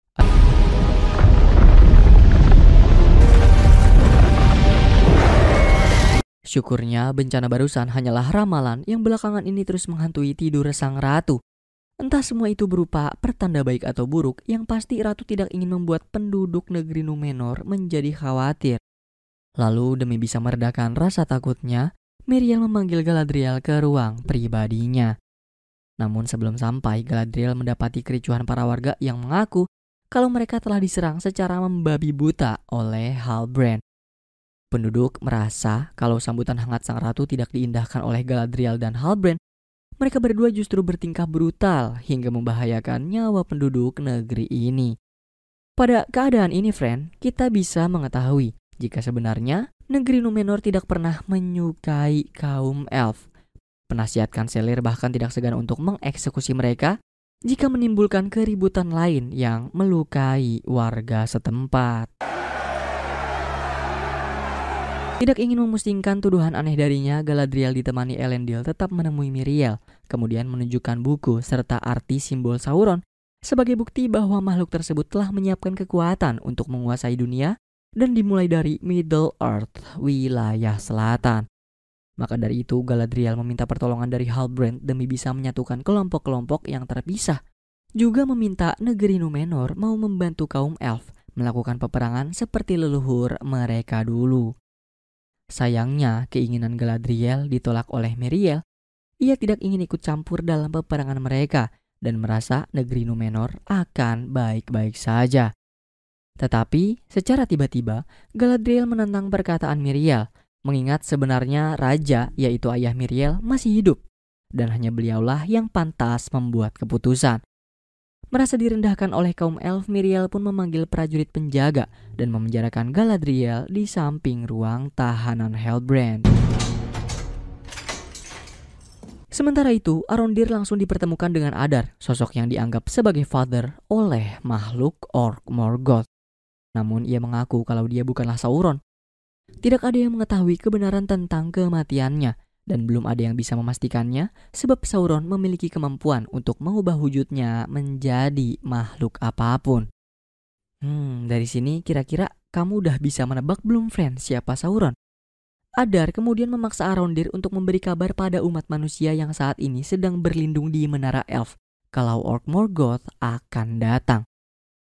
Syukurnya bencana barusan hanyalah ramalan yang belakangan ini terus menghantui tidur sang ratu. Entah semua itu berupa pertanda baik atau buruk, yang pasti ratu tidak ingin membuat penduduk negeri Númenor menjadi khawatir. Lalu demi bisa meredakan rasa takutnya, Miriel memanggil Galadriel ke ruang pribadinya. Namun sebelum sampai, Galadriel mendapati kericuhan para warga yang mengaku kalau mereka telah diserang secara membabi buta oleh Halbrand. Penduduk merasa kalau sambutan hangat sang ratu tidak diindahkan oleh Galadriel dan Halbrand. Mereka berdua justru bertingkah brutal hingga membahayakan nyawa penduduk negeri ini. Pada keadaan ini, friend, kita bisa mengetahui jika sebenarnya negeri Númenor tidak pernah menyukai kaum elf. Penasihat kanselir bahkan tidak segan untuk mengeksekusi mereka jika menimbulkan keributan lain yang melukai warga setempat. Tidak ingin memusingkan tuduhan aneh darinya, Galadriel ditemani Elendil tetap menemui Miriel, kemudian menunjukkan buku serta arti simbol Sauron sebagai bukti bahwa makhluk tersebut telah menyiapkan kekuatan untuk menguasai dunia dan dimulai dari Middle Earth, wilayah selatan. Maka dari itu Galadriel meminta pertolongan dari Halbrand demi bisa menyatukan kelompok-kelompok yang terpisah. Juga meminta negeri Númenor mau membantu kaum elf melakukan peperangan seperti leluhur mereka dulu. Sayangnya, keinginan Galadriel ditolak oleh Miriel. Ia tidak ingin ikut campur dalam peperangan mereka dan merasa negeri Númenor akan baik-baik saja. Tetapi, secara tiba-tiba, Galadriel menentang perkataan Miriel, mengingat sebenarnya raja, yaitu ayah Miriel, masih hidup, dan hanya beliaulah yang pantas membuat keputusan. Merasa direndahkan oleh kaum elf, Miriel pun memanggil prajurit penjaga dan memenjarakan Galadriel di samping ruang tahanan Halbrand. Sementara itu, Arondir langsung dipertemukan dengan Adar, sosok yang dianggap sebagai father oleh makhluk Orc Morgoth. Namun ia mengaku kalau dia bukanlah Sauron. Tidak ada yang mengetahui kebenaran tentang kematiannya, dan belum ada yang bisa memastikannya sebab Sauron memiliki kemampuan untuk mengubah wujudnya menjadi makhluk apapun. Dari sini kira-kira kamu udah bisa menebak belum, friend, siapa Sauron? Adar kemudian memaksa Arondir untuk memberi kabar pada umat manusia yang saat ini sedang berlindung di Menara Elf kalau Orc Morgoth akan datang.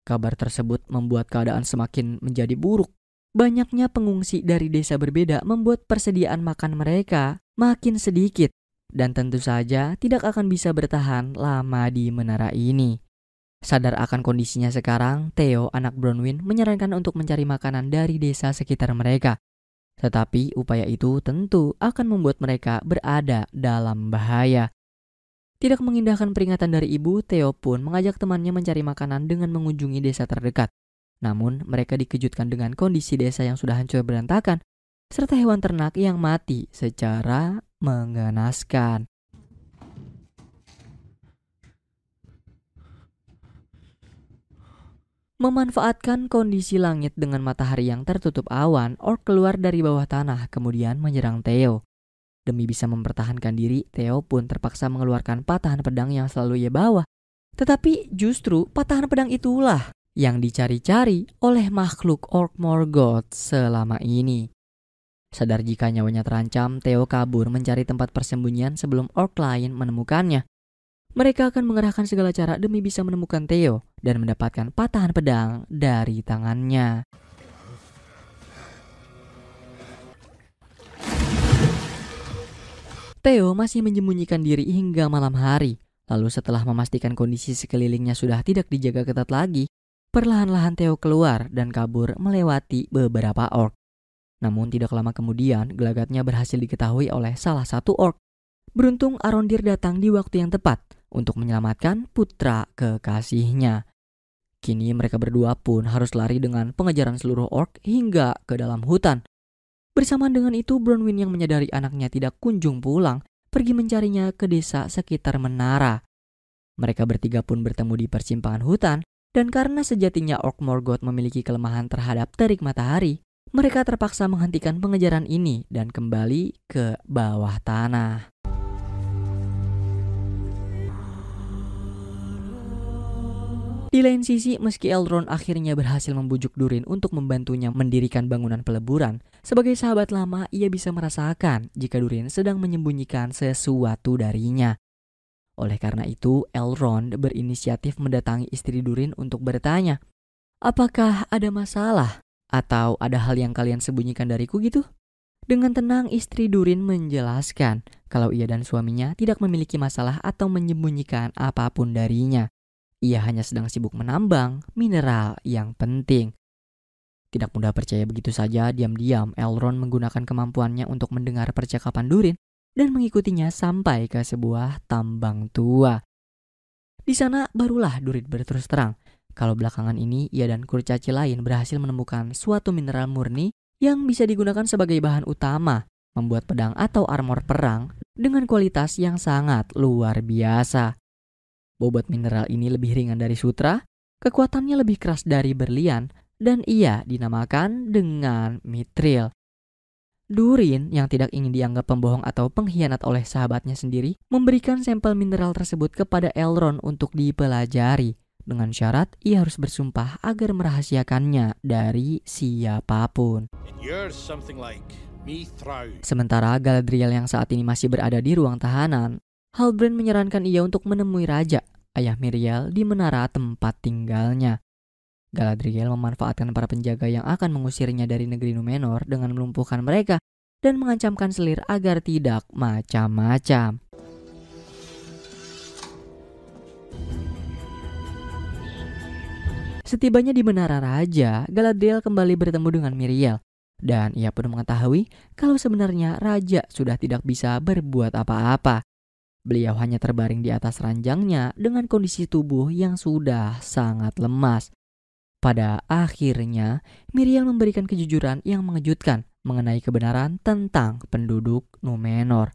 Kabar tersebut membuat keadaan semakin menjadi buruk. Banyaknya pengungsi dari desa berbeda membuat persediaan makan mereka makin sedikit dan tentu saja tidak akan bisa bertahan lama di menara ini. Sadar akan kondisinya sekarang, Theo, anak Bronwyn, menyarankan untuk mencari makanan dari desa sekitar mereka. Tetapi upaya itu tentu akan membuat mereka berada dalam bahaya. Tidak mengindahkan peringatan dari ibu, Theo pun mengajak temannya mencari makanan dengan mengunjungi desa terdekat. Namun mereka dikejutkan dengan kondisi desa yang sudah hancur berantakan, serta hewan ternak yang mati secara mengenaskan. Memanfaatkan kondisi langit dengan matahari yang tertutup awan, orc keluar dari bawah tanah kemudian menyerang Theo. Demi bisa mempertahankan diri, Theo pun terpaksa mengeluarkan patahan pedang yang selalu ia bawa. Tetapi justru patahan pedang itulah yang dicari-cari oleh makhluk orc Morgoth selama ini. Sadar jika nyawanya terancam, Theo kabur mencari tempat persembunyian sebelum orc lain menemukannya. Mereka akan mengerahkan segala cara demi bisa menemukan Theo dan mendapatkan patahan pedang dari tangannya. Theo masih menyembunyikan diri hingga malam hari. Lalu setelah memastikan kondisi sekelilingnya sudah tidak dijaga ketat lagi, perlahan-lahan Theo keluar dan kabur melewati beberapa orc. Namun tidak lama kemudian, gelagatnya berhasil diketahui oleh salah satu orc. Beruntung Arondir datang di waktu yang tepat untuk menyelamatkan putra kekasihnya. Kini mereka berdua pun harus lari dengan pengejaran seluruh orc hingga ke dalam hutan. Bersamaan dengan itu, Bronwyn yang menyadari anaknya tidak kunjung pulang, pergi mencarinya ke desa sekitar menara. Mereka bertiga pun bertemu di persimpangan hutan, dan karena sejatinya orc Morgoth memiliki kelemahan terhadap terik matahari, mereka terpaksa menghentikan pengejaran ini dan kembali ke bawah tanah. Di lain sisi, meski Elrond akhirnya berhasil membujuk Durin untuk membantunya mendirikan bangunan peleburan, sebagai sahabat lama ia bisa merasakan jika Durin sedang menyembunyikan sesuatu darinya. Oleh karena itu, Elrond berinisiatif mendatangi istri Durin untuk bertanya, "Apakah ada masalah? Atau ada hal yang kalian sembunyikan dariku gitu?" Dengan tenang istri Durin menjelaskan kalau ia dan suaminya tidak memiliki masalah atau menyembunyikan apapun darinya. Ia hanya sedang sibuk menambang mineral yang penting. Tidak mudah percaya begitu saja, diam-diam Elrond menggunakan kemampuannya untuk mendengar percakapan Durin dan mengikutinya sampai ke sebuah tambang tua. Di sana barulah Durin berterus terang kalau belakangan ini ia dan kurcaci lain berhasil menemukan suatu mineral murni yang bisa digunakan sebagai bahan utama membuat pedang atau armor perang dengan kualitas yang sangat luar biasa. Bobot mineral ini lebih ringan dari sutra, kekuatannya lebih keras dari berlian, dan ia dinamakan dengan mithril. Durin yang tidak ingin dianggap pembohong atau pengkhianat oleh sahabatnya sendiri memberikan sampel mineral tersebut kepada Elrond untuk dipelajari. Dengan syarat ia harus bersumpah agar merahasiakannya dari siapapun. Sementara Galadriel yang saat ini masih berada di ruang tahanan, Halbrand menyarankan ia untuk menemui Raja, ayah Miriel, di menara tempat tinggalnya. Galadriel memanfaatkan para penjaga yang akan mengusirnya dari negeri Númenor dengan melumpuhkan mereka dan mengancamkan selir agar tidak macam-macam. Setibanya di menara Raja, Galadriel kembali bertemu dengan Miriel. Dan ia pun mengetahui kalau sebenarnya Raja sudah tidak bisa berbuat apa-apa. Beliau hanya terbaring di atas ranjangnya dengan kondisi tubuh yang sudah sangat lemas. Pada akhirnya, Miriel memberikan kejujuran yang mengejutkan mengenai kebenaran tentang penduduk Númenor,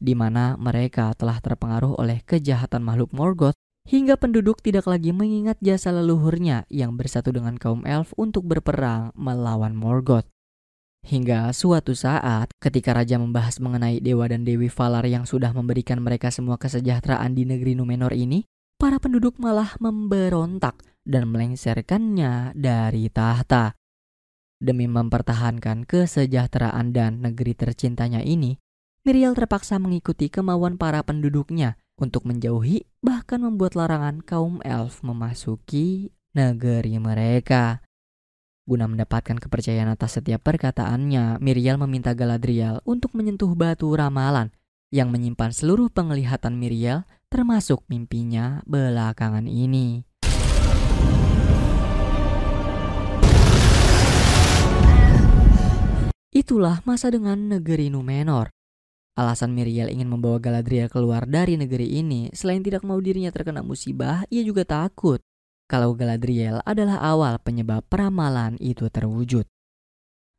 di mana mereka telah terpengaruh oleh kejahatan makhluk Morgoth hingga penduduk tidak lagi mengingat jasa leluhurnya yang bersatu dengan kaum elf untuk berperang melawan Morgoth. Hingga suatu saat ketika Raja membahas mengenai Dewa dan Dewi Valar yang sudah memberikan mereka semua kesejahteraan di negeri Númenor ini, para penduduk malah memberontak dan melengsarkannya dari tahta. Demi mempertahankan kesejahteraan dan negeri tercintanya ini, Miriel terpaksa mengikuti kemauan para penduduknya untuk menjauhi bahkan membuat larangan kaum elf memasuki negeri mereka. Guna mendapatkan kepercayaan atas setiap perkataannya, Miriel meminta Galadriel untuk menyentuh batu ramalan yang menyimpan seluruh penglihatan Miriel termasuk mimpinya belakangan ini. Itulah masa dengan negeri Númenor. Alasan Miriel ingin membawa Galadriel keluar dari negeri ini, selain tidak mau dirinya terkena musibah, ia juga takut kalau Galadriel adalah awal penyebab peramalan itu terwujud.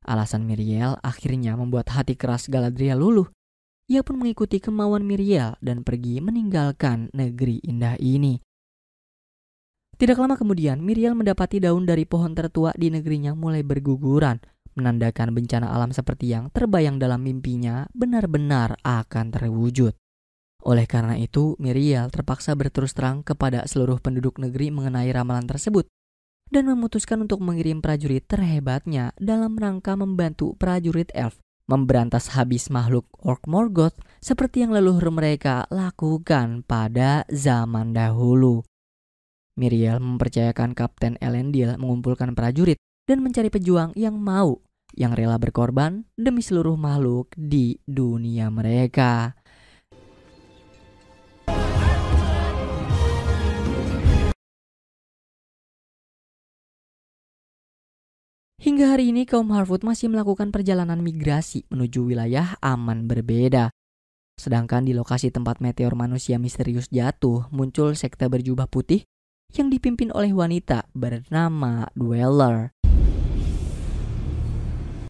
Alasan Miriel akhirnya membuat hati keras Galadriel luluh. Ia pun mengikuti kemauan Miriel dan pergi meninggalkan negeri indah ini. Tidak lama kemudian, Miriel mendapati daun dari pohon tertua di negerinya mulai berguguran, menandakan bencana alam seperti yang terbayang dalam mimpinya benar-benar akan terwujud. Oleh karena itu, Miriel terpaksa berterus terang kepada seluruh penduduk negeri mengenai ramalan tersebut dan memutuskan untuk mengirim prajurit terhebatnya dalam rangka membantu prajurit elf memberantas habis makhluk Orc Morgoth seperti yang leluhur mereka lakukan pada zaman dahulu. Miriel mempercayakan Kapten Elendil mengumpulkan prajurit dan mencari pejuang yang rela berkorban demi seluruh makhluk di dunia mereka. Hingga hari ini kaum Harfoot masih melakukan perjalanan migrasi menuju wilayah aman berbeda. Sedangkan di lokasi tempat meteor manusia misterius jatuh, muncul sekte berjubah putih yang dipimpin oleh wanita bernama Dweller.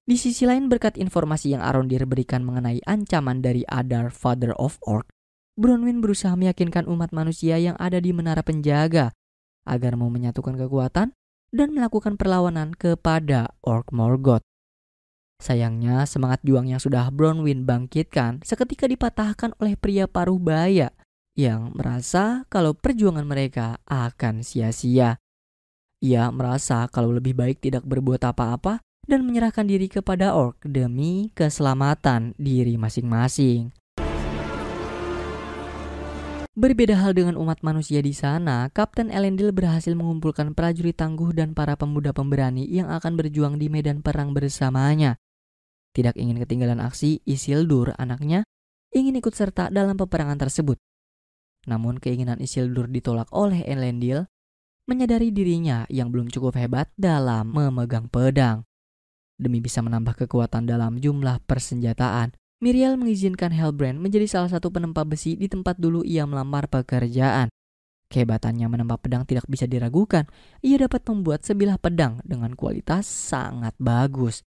Di sisi lain, berkat informasi yang Arondir berikan mengenai ancaman dari Adar, Father of Orc, Bronwyn berusaha meyakinkan umat manusia yang ada di menara penjaga agar mau menyatukan kekuatan dan melakukan perlawanan kepada Orc Morgoth. Sayangnya, semangat juang yang sudah Bronwyn bangkitkan seketika dipatahkan oleh pria paruh baya yang merasa kalau perjuangan mereka akan sia-sia. Ia merasa kalau lebih baik tidak berbuat apa-apa dan menyerahkan diri kepada Orc demi keselamatan diri masing-masing. Berbeda hal dengan umat manusia di sana, Kapten Elendil berhasil mengumpulkan prajurit tangguh dan para pemuda pemberani yang akan berjuang di medan perang bersamanya. Tidak ingin ketinggalan aksi, Isildur, anaknya, ingin ikut serta dalam peperangan tersebut. Namun keinginan Isildur ditolak oleh Elendil, menyadari dirinya yang belum cukup hebat dalam memegang pedang. Demi bisa menambah kekuatan dalam jumlah persenjataan, Miriel mengizinkan Halbrand menjadi salah satu penempa besi di tempat dulu ia melamar pekerjaan. Kehebatannya menempa pedang tidak bisa diragukan. Ia dapat membuat sebilah pedang dengan kualitas sangat bagus.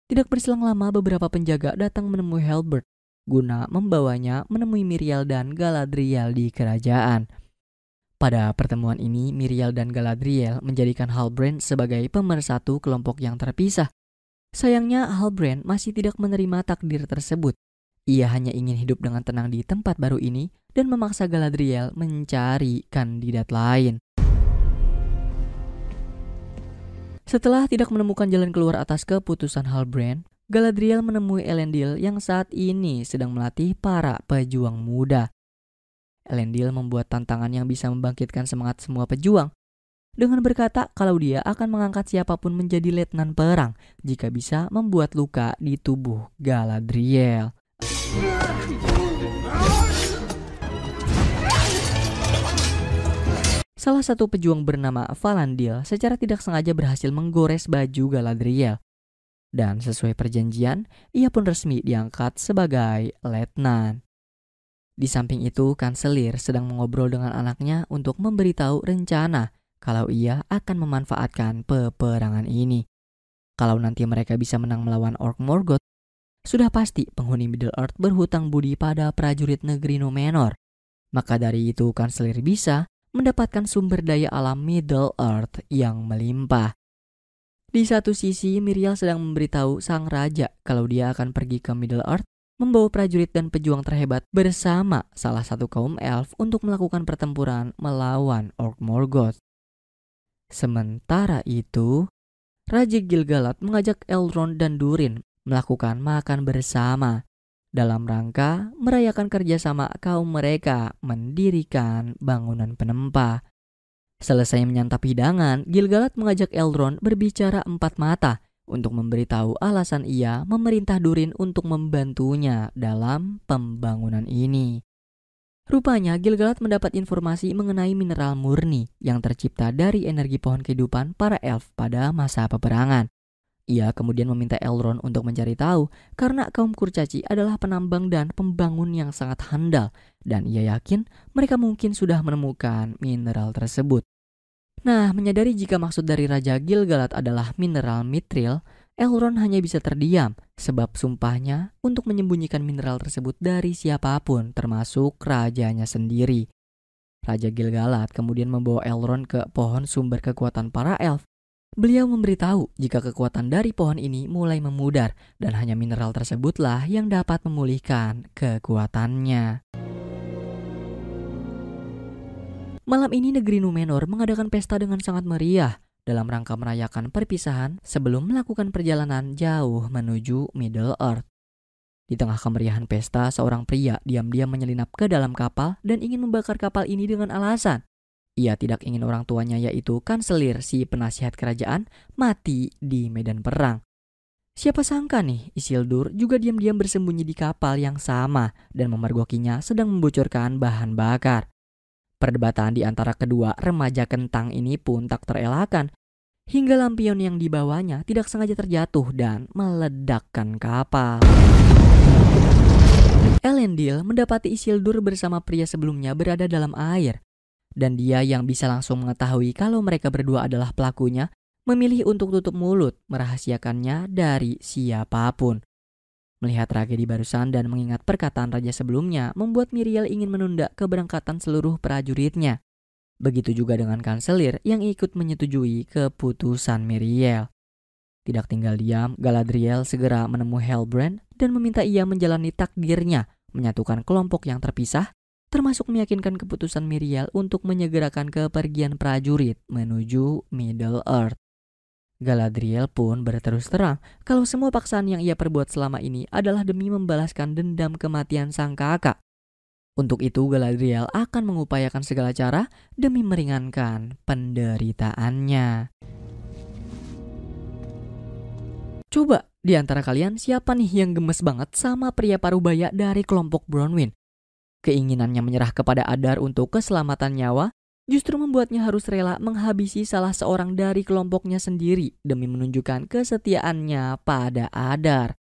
Tidak berselang lama, beberapa penjaga datang menemui Halberd guna membawanya menemui Miriel dan Galadriel di kerajaan. Pada pertemuan ini, Miriel dan Galadriel menjadikan Halbrand sebagai pemersatu kelompok yang terpisah. Sayangnya, Halbrand masih tidak menerima takdir tersebut. Ia hanya ingin hidup dengan tenang di tempat baru ini dan memaksa Galadriel mencari kandidat lain. Setelah tidak menemukan jalan keluar atas keputusan Halbrand, Galadriel menemui Elendil yang saat ini sedang melatih para pejuang muda. Elendil membuat tantangan yang bisa membangkitkan semangat semua pejuang dengan berkata kalau dia akan mengangkat siapapun menjadi letnan perang jika bisa membuat luka di tubuh Galadriel. Salah satu pejuang bernama Valandil secara tidak sengaja berhasil menggores baju Galadriel. Dan sesuai perjanjian, ia pun resmi diangkat sebagai letnan. Di samping itu, kanselir sedang mengobrol dengan anaknya untuk memberitahu rencana kalau ia akan memanfaatkan peperangan ini. Kalau nanti mereka bisa menang melawan Orc Morgoth, sudah pasti penghuni Middle-earth berhutang budi pada prajurit negeri Númenor. Maka dari itu, kanselir bisa mendapatkan sumber daya alam Middle-earth yang melimpah. Di satu sisi, Miriel sedang memberitahu sang raja kalau dia akan pergi ke Middle-earth membawa prajurit dan pejuang terhebat bersama salah satu kaum elf untuk melakukan pertempuran melawan Orc Morgoth. Sementara itu, Raja Gil-galad mengajak Elrond dan Durin melakukan makan bersama dalam rangka merayakan kerjasama kaum mereka mendirikan bangunan penempa. Selesai menyantap hidangan, Gil-galad mengajak Elrond berbicara empat mata untuk memberitahu alasan ia memerintah Durin untuk membantunya dalam pembangunan ini. Rupanya Gil-galad mendapat informasi mengenai mineral murni yang tercipta dari energi pohon kehidupan para elf pada masa peperangan. Ia kemudian meminta Elrond untuk mencari tahu karena kaum kurcaci adalah penambang dan pembangun yang sangat handal dan ia yakin mereka mungkin sudah menemukan mineral tersebut. Nah, menyadari jika maksud dari Raja Gil-galad adalah mineral mithril, Elrond hanya bisa terdiam sebab sumpahnya untuk menyembunyikan mineral tersebut dari siapapun termasuk rajanya sendiri. Raja Gil-galad kemudian membawa Elrond ke pohon sumber kekuatan para elf. Beliau memberitahu jika kekuatan dari pohon ini mulai memudar dan hanya mineral tersebutlah yang dapat memulihkan kekuatannya. Malam ini negeri Númenor mengadakan pesta dengan sangat meriah dalam rangka merayakan perpisahan sebelum melakukan perjalanan jauh menuju Middle-earth. Di tengah kemeriahan pesta, seorang pria diam-diam menyelinap ke dalam kapal dan ingin membakar kapal ini dengan alasan ia tidak ingin orang tuanya yaitu Kanselir si penasihat kerajaan mati di medan perang. Siapa sangka nih Isildur juga diam-diam bersembunyi di kapal yang sama dan memergokinya sedang membocorkan bahan bakar. Perdebatan di antara kedua remaja kentang ini pun tak terelakkan hingga lampion yang dibawanya tidak sengaja terjatuh dan meledakkan kapal. Elendil mendapati Isildur bersama pria sebelumnya berada dalam air. Dan dia yang bisa langsung mengetahui kalau mereka berdua adalah pelakunya, memilih untuk tutup mulut merahasiakannya dari siapapun. Melihat tragedi barusan dan mengingat perkataan raja sebelumnya membuat Miriel ingin menunda keberangkatan seluruh prajuritnya. Begitu juga dengan Kanselir yang ikut menyetujui keputusan Miriel. Tidak tinggal diam, Galadriel segera menemui Halbrand dan meminta ia menjalani takdirnya, menyatukan kelompok yang terpisah, termasuk meyakinkan keputusan Miriel untuk menyegerakan kepergian prajurit menuju Middle-earth. Galadriel pun berterus terang kalau semua paksaan yang ia perbuat selama ini adalah demi membalaskan dendam kematian sang kakak. Untuk itu Galadriel akan mengupayakan segala cara demi meringankan penderitaannya. Coba di antara kalian siapa nih yang gemes banget sama pria parubaya dari kelompok Bronwyn? Keinginannya menyerah kepada Adar untuk keselamatan nyawa justru membuatnya harus rela menghabisi salah seorang dari kelompoknya sendiri demi menunjukkan kesetiaannya pada Adar.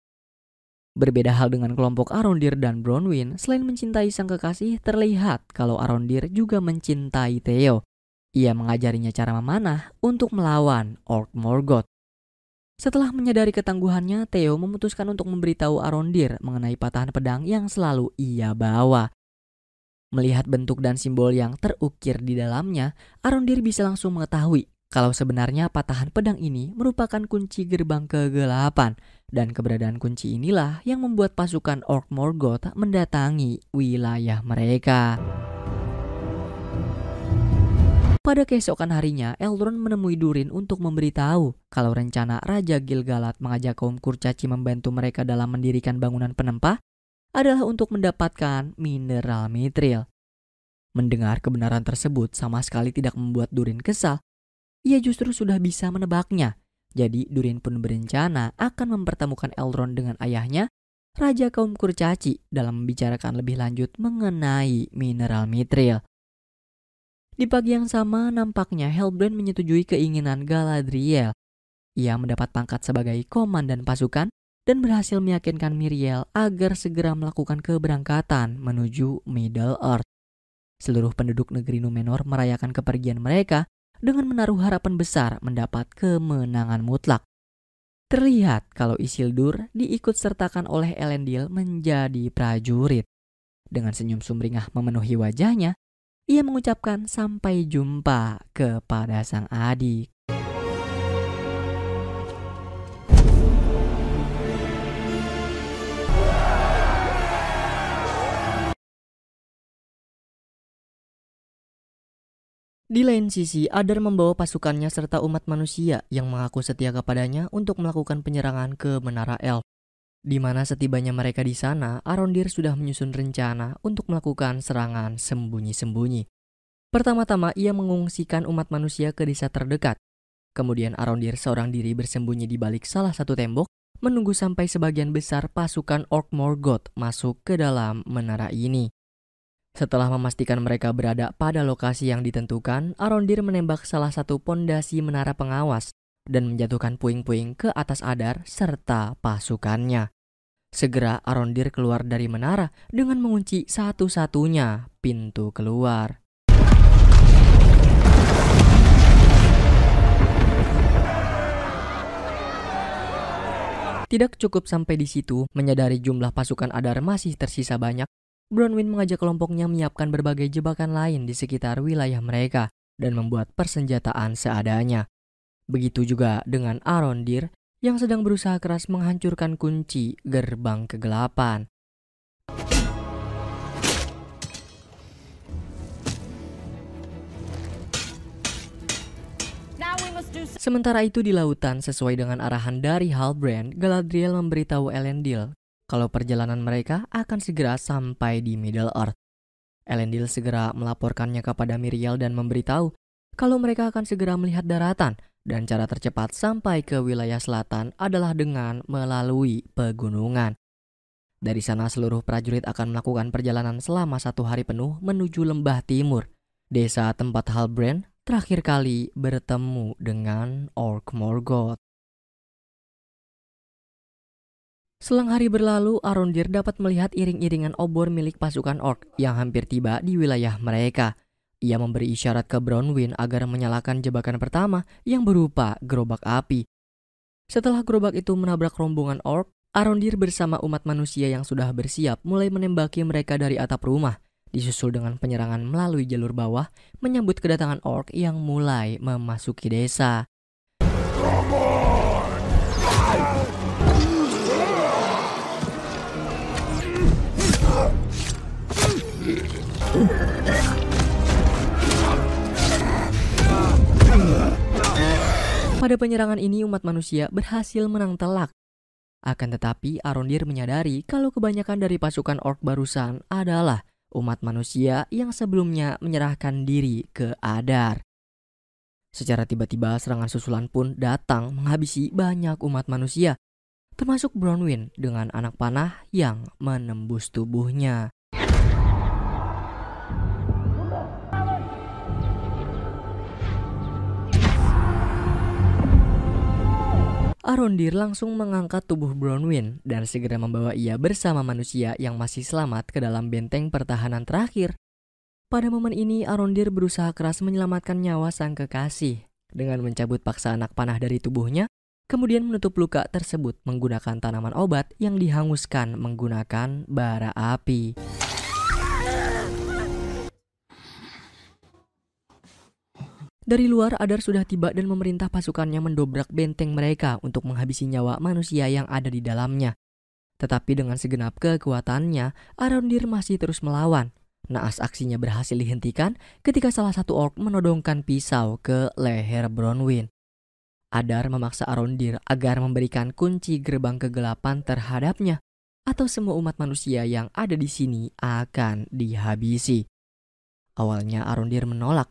Berbeda hal dengan kelompok Arondir dan Bronwyn, selain mencintai sang kekasih, terlihat kalau Arondir juga mencintai Theo. Ia mengajarinya cara memanah untuk melawan Orc Morgoth. Setelah menyadari ketangguhannya, Theo memutuskan untuk memberitahu Arondir mengenai patahan pedang yang selalu ia bawa. Melihat bentuk dan simbol yang terukir di dalamnya, Arondir bisa langsung mengetahui kalau sebenarnya patahan pedang ini merupakan kunci gerbang kegelapan, dan keberadaan kunci inilah yang membuat pasukan Orc Morgoth mendatangi wilayah mereka. Pada keesokan harinya, Elrond menemui Durin untuk memberitahu kalau rencana Raja Gil-galad mengajak kaum kurcaci membantu mereka dalam mendirikan bangunan penempah adalah untuk mendapatkan mineral mithril. Mendengar kebenaran tersebut sama sekali tidak membuat Durin kesal. Ia justru sudah bisa menebaknya. Jadi Durin pun berencana akan mempertemukan Elrond dengan ayahnya, Raja kaum kurcaci, dalam membicarakan lebih lanjut mengenai mineral mithril. Di pagi yang sama, nampaknya Halbrand menyetujui keinginan Galadriel. Ia mendapat pangkat sebagai komandan pasukan dan berhasil meyakinkan Miriel agar segera melakukan keberangkatan menuju Middle-earth. Seluruh penduduk negeri Númenor merayakan kepergian mereka dengan menaruh harapan besar mendapat kemenangan mutlak. Terlihat kalau Isildur diikut sertakan oleh Elendil menjadi prajurit. Dengan senyum sumringah memenuhi wajahnya, ia mengucapkan sampai jumpa kepada sang adik. Di lain sisi, Adar membawa pasukannya serta umat manusia yang mengaku setia kepadanya untuk melakukan penyerangan ke Menara Elf. Di mana setibanya mereka di sana, Arondir sudah menyusun rencana untuk melakukan serangan sembunyi-sembunyi. Pertama-tama ia mengungsikan umat manusia ke desa terdekat. Kemudian Arondir seorang diri bersembunyi di balik salah satu tembok, menunggu sampai sebagian besar pasukan Orc Morgoth masuk ke dalam menara ini. Setelah memastikan mereka berada pada lokasi yang ditentukan, Arondir menembak salah satu pondasi menara pengawas dan menjatuhkan puing-puing ke atas Adar serta pasukannya. Segera Arondir keluar dari menara dengan mengunci satu-satunya pintu keluar. Tidak cukup sampai di situ, menyadari jumlah pasukan Adar masih tersisa banyak, Bronwyn mengajak kelompoknya menyiapkan berbagai jebakan lain di sekitar wilayah mereka dan membuat persenjataan seadanya. Begitu juga dengan Arondir yang sedang berusaha keras menghancurkan kunci gerbang kegelapan. Sementara itu di lautan, sesuai dengan arahan dari Halbrand, Galadriel memberitahu Elendil kalau perjalanan mereka akan segera sampai di Middle Earth. Elendil segera melaporkannya kepada Miriel dan memberitahu kalau mereka akan segera melihat daratan dan cara tercepat sampai ke wilayah selatan adalah dengan melalui pegunungan. Dari sana seluruh prajurit akan melakukan perjalanan selama 1 hari penuh menuju lembah timur, desa tempat Halbrand terakhir kali bertemu dengan Orc Morgoth. Selang hari berlalu, Arondir dapat melihat iring-iringan obor milik pasukan Orc yang hampir tiba di wilayah mereka. Ia memberi isyarat ke Bronwyn agar menyalakan jebakan pertama yang berupa gerobak api. Setelah gerobak itu menabrak rombongan Orc, Arondir bersama umat manusia yang sudah bersiap mulai menembaki mereka dari atap rumah, disusul dengan penyerangan melalui jalur bawah menyambut kedatangan Orc yang mulai memasuki desa. Pada penyerangan ini umat manusia berhasil menang telak. Akan tetapi Arondir menyadari kalau kebanyakan dari pasukan Orc barusan adalah umat manusia yang sebelumnya menyerahkan diri ke Adar. Secara tiba-tiba serangan susulan pun datang menghabisi banyak umat manusia, termasuk Bronwyn dengan anak panah yang menembus tubuhnya. Arondir langsung mengangkat tubuh Bronwyn dan segera membawa ia bersama manusia yang masih selamat ke dalam benteng pertahanan terakhir. Pada momen ini Arondir berusaha keras menyelamatkan nyawa sang kekasih dengan mencabut paksa anak panah dari tubuhnya, kemudian menutup luka tersebut menggunakan tanaman obat yang dihanguskan menggunakan bara api. Dari luar, Adar sudah tiba dan memerintah pasukannya mendobrak benteng mereka untuk menghabisi nyawa manusia yang ada di dalamnya. Tetapi dengan segenap kekuatannya, Arondir masih terus melawan. Naas aksinya berhasil dihentikan ketika salah satu orc menodongkan pisau ke leher Bronwyn. Adar memaksa Arondir agar memberikan kunci gerbang kegelapan terhadapnya, atau semua umat manusia yang ada di sini akan dihabisi. Awalnya Arondir menolak,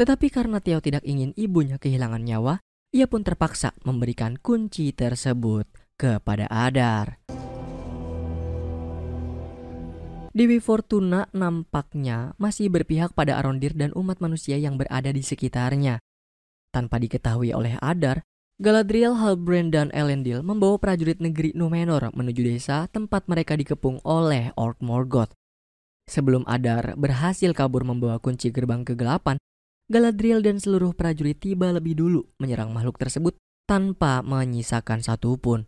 tetapi karena Theo tidak ingin ibunya kehilangan nyawa, ia pun terpaksa memberikan kunci tersebut kepada Adar. Dewi Fortuna nampaknya masih berpihak pada Arondir dan umat manusia yang berada di sekitarnya. Tanpa diketahui oleh Adar, Galadriel, Halbrand, dan Elendil membawa prajurit negeri Númenor menuju desa tempat mereka dikepung oleh Orc Morgoth. Sebelum Adar berhasil kabur membawa kunci gerbang kegelapan, Galadriel dan seluruh prajurit tiba lebih dulu menyerang makhluk tersebut tanpa menyisakan satupun.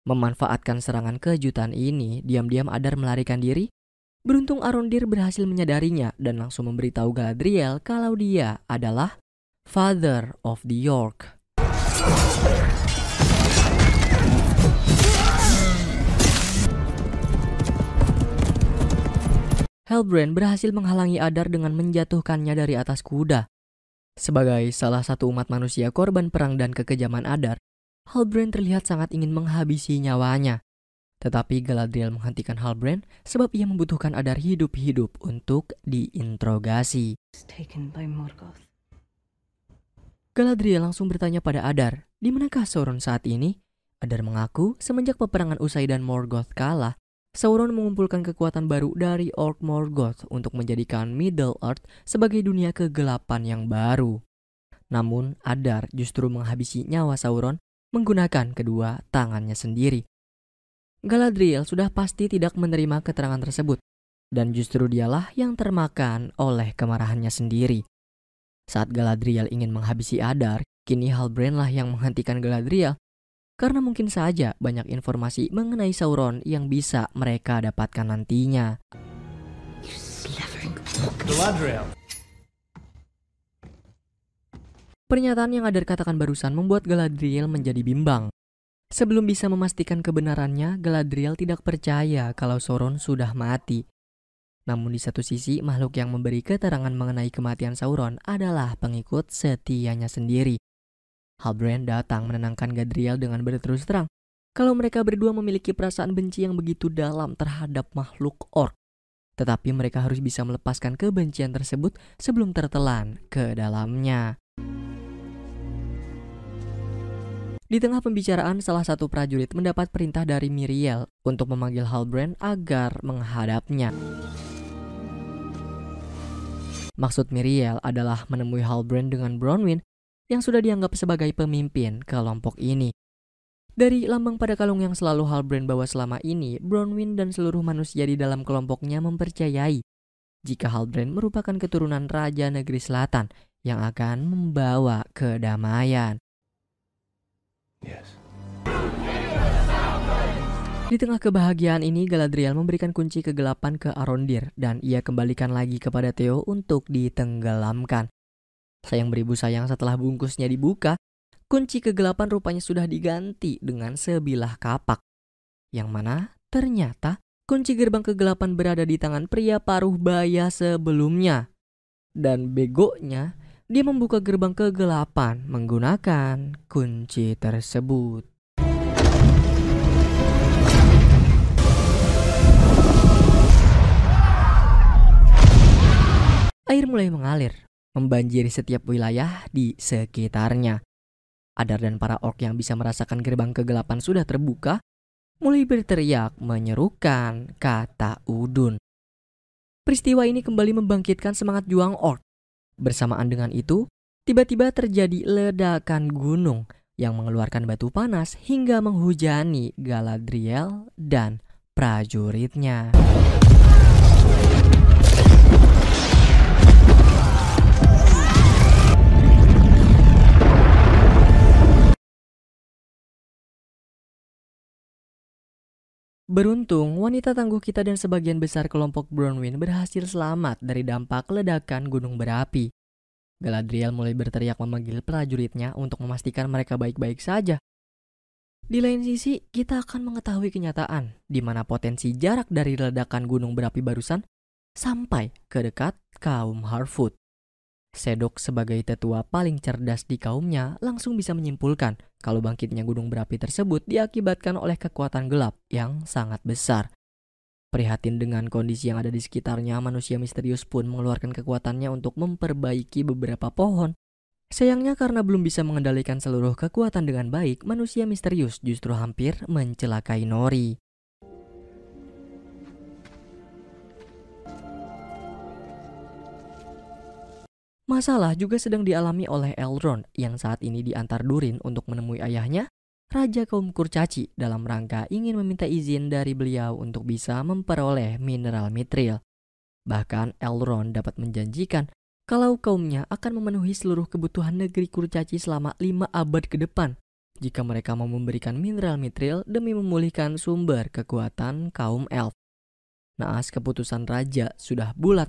Memanfaatkan serangan kejutan ini, diam-diam Adar melarikan diri. Beruntung Arondir berhasil menyadarinya dan langsung memberitahu Galadriel kalau dia adalah Father of the Orc. Halbrand berhasil menghalangi Adar dengan menjatuhkannya dari atas kuda. Sebagai salah satu umat manusia korban perang dan kekejaman Adar, Halbrand terlihat sangat ingin menghabisi nyawanya. Tetapi Galadriel menghentikan Halbrand sebab ia membutuhkan Adar hidup-hidup untuk diinterogasi. Galadriel langsung bertanya pada Adar, di manakah Sauron saat ini? Adar mengaku semenjak peperangan usai dan Morgoth kalah, Sauron mengumpulkan kekuatan baru dari Orc Morgoth untuk menjadikan Middle Earth sebagai dunia kegelapan yang baru. Namun Adar justru menghabisi nyawa Sauron menggunakan kedua tangannya sendiri. Galadriel sudah pasti tidak menerima keterangan tersebut, dan justru dialah yang termakan oleh kemarahannya sendiri. Saat Galadriel ingin menghabisi Adar, kini Halbrand lah yang menghentikan Galadriel, karena mungkin saja banyak informasi mengenai Sauron yang bisa mereka dapatkan nantinya. Galadriel. Pernyataan yang Adar katakan barusan membuat Galadriel menjadi bimbang. Sebelum bisa memastikan kebenarannya, Galadriel tidak percaya kalau Sauron sudah mati. Namun di satu sisi, makhluk yang memberi keterangan mengenai kematian Sauron adalah pengikut setianya sendiri. Halbrand datang menenangkan Galadriel dengan berterus terang kalau mereka berdua memiliki perasaan benci yang begitu dalam terhadap makhluk orc. Tetapi mereka harus bisa melepaskan kebencian tersebut sebelum tertelan ke dalamnya. Di tengah pembicaraan, salah satu prajurit mendapat perintah dari Miriel untuk memanggil Halbrand agar menghadapnya. Maksud Miriel adalah menemui Halbrand dengan Bronwyn yang sudah dianggap sebagai pemimpin kelompok ini. Dari lambang pada kalung yang selalu Halbrand bawa selama ini, Bronwyn dan seluruh manusia di dalam kelompoknya mempercayai jika Halbrand merupakan keturunan Raja Negeri Selatan yang akan membawa kedamaian. Yes. Di tengah kebahagiaan ini, Galadriel memberikan kunci kegelapan ke Arondir dan ia kembalikan lagi kepada Theo untuk ditenggelamkan. Sayang beribu sayang, setelah bungkusnya dibuka, kunci kegelapan rupanya sudah diganti dengan sebilah kapak. Yang mana ternyata kunci gerbang kegelapan berada di tangan pria paruh baya sebelumnya. Dan begonya, dia membuka gerbang kegelapan menggunakan kunci tersebut. Air mulai mengalir, membanjiri setiap wilayah di sekitarnya. Adar dan para orc yang bisa merasakan gerbang kegelapan sudah terbuka, mulai berteriak menyerukan kata Udun. Peristiwa ini kembali membangkitkan semangat juang orc. Bersamaan dengan itu, tiba-tiba terjadi ledakan gunung yang mengeluarkan batu panas hingga menghujani Galadriel dan prajuritnya. Beruntung, wanita tangguh kita dan sebagian besar kelompok Bronwyn berhasil selamat dari dampak ledakan gunung berapi. Galadriel mulai berteriak memanggil prajuritnya untuk memastikan mereka baik-baik saja. Di lain sisi, kita akan mengetahui kenyataan di mana potensi jarak dari ledakan gunung berapi barusan sampai ke dekat kaum Harfoot. Sedok sebagai tetua paling cerdas di kaumnya langsung bisa menyimpulkan kalau bangkitnya gunung berapi tersebut diakibatkan oleh kekuatan gelap yang sangat besar. Prihatin dengan kondisi yang ada di sekitarnya, manusia misterius pun mengeluarkan kekuatannya untuk memperbaiki beberapa pohon. Sayangnya karena belum bisa mengendalikan seluruh kekuatan dengan baik, manusia misterius justru hampir mencelakai Nori. Masalah juga sedang dialami oleh Elrond yang saat ini diantar Durin untuk menemui ayahnya, Raja kaum Kurcaci, dalam rangka ingin meminta izin dari beliau untuk bisa memperoleh mineral mithril. Bahkan Elrond dapat menjanjikan kalau kaumnya akan memenuhi seluruh kebutuhan negeri Kurcaci selama 5 abad ke depan jika mereka mau memberikan mineral mithril demi memulihkan sumber kekuatan kaum elf. Naas keputusan raja sudah bulat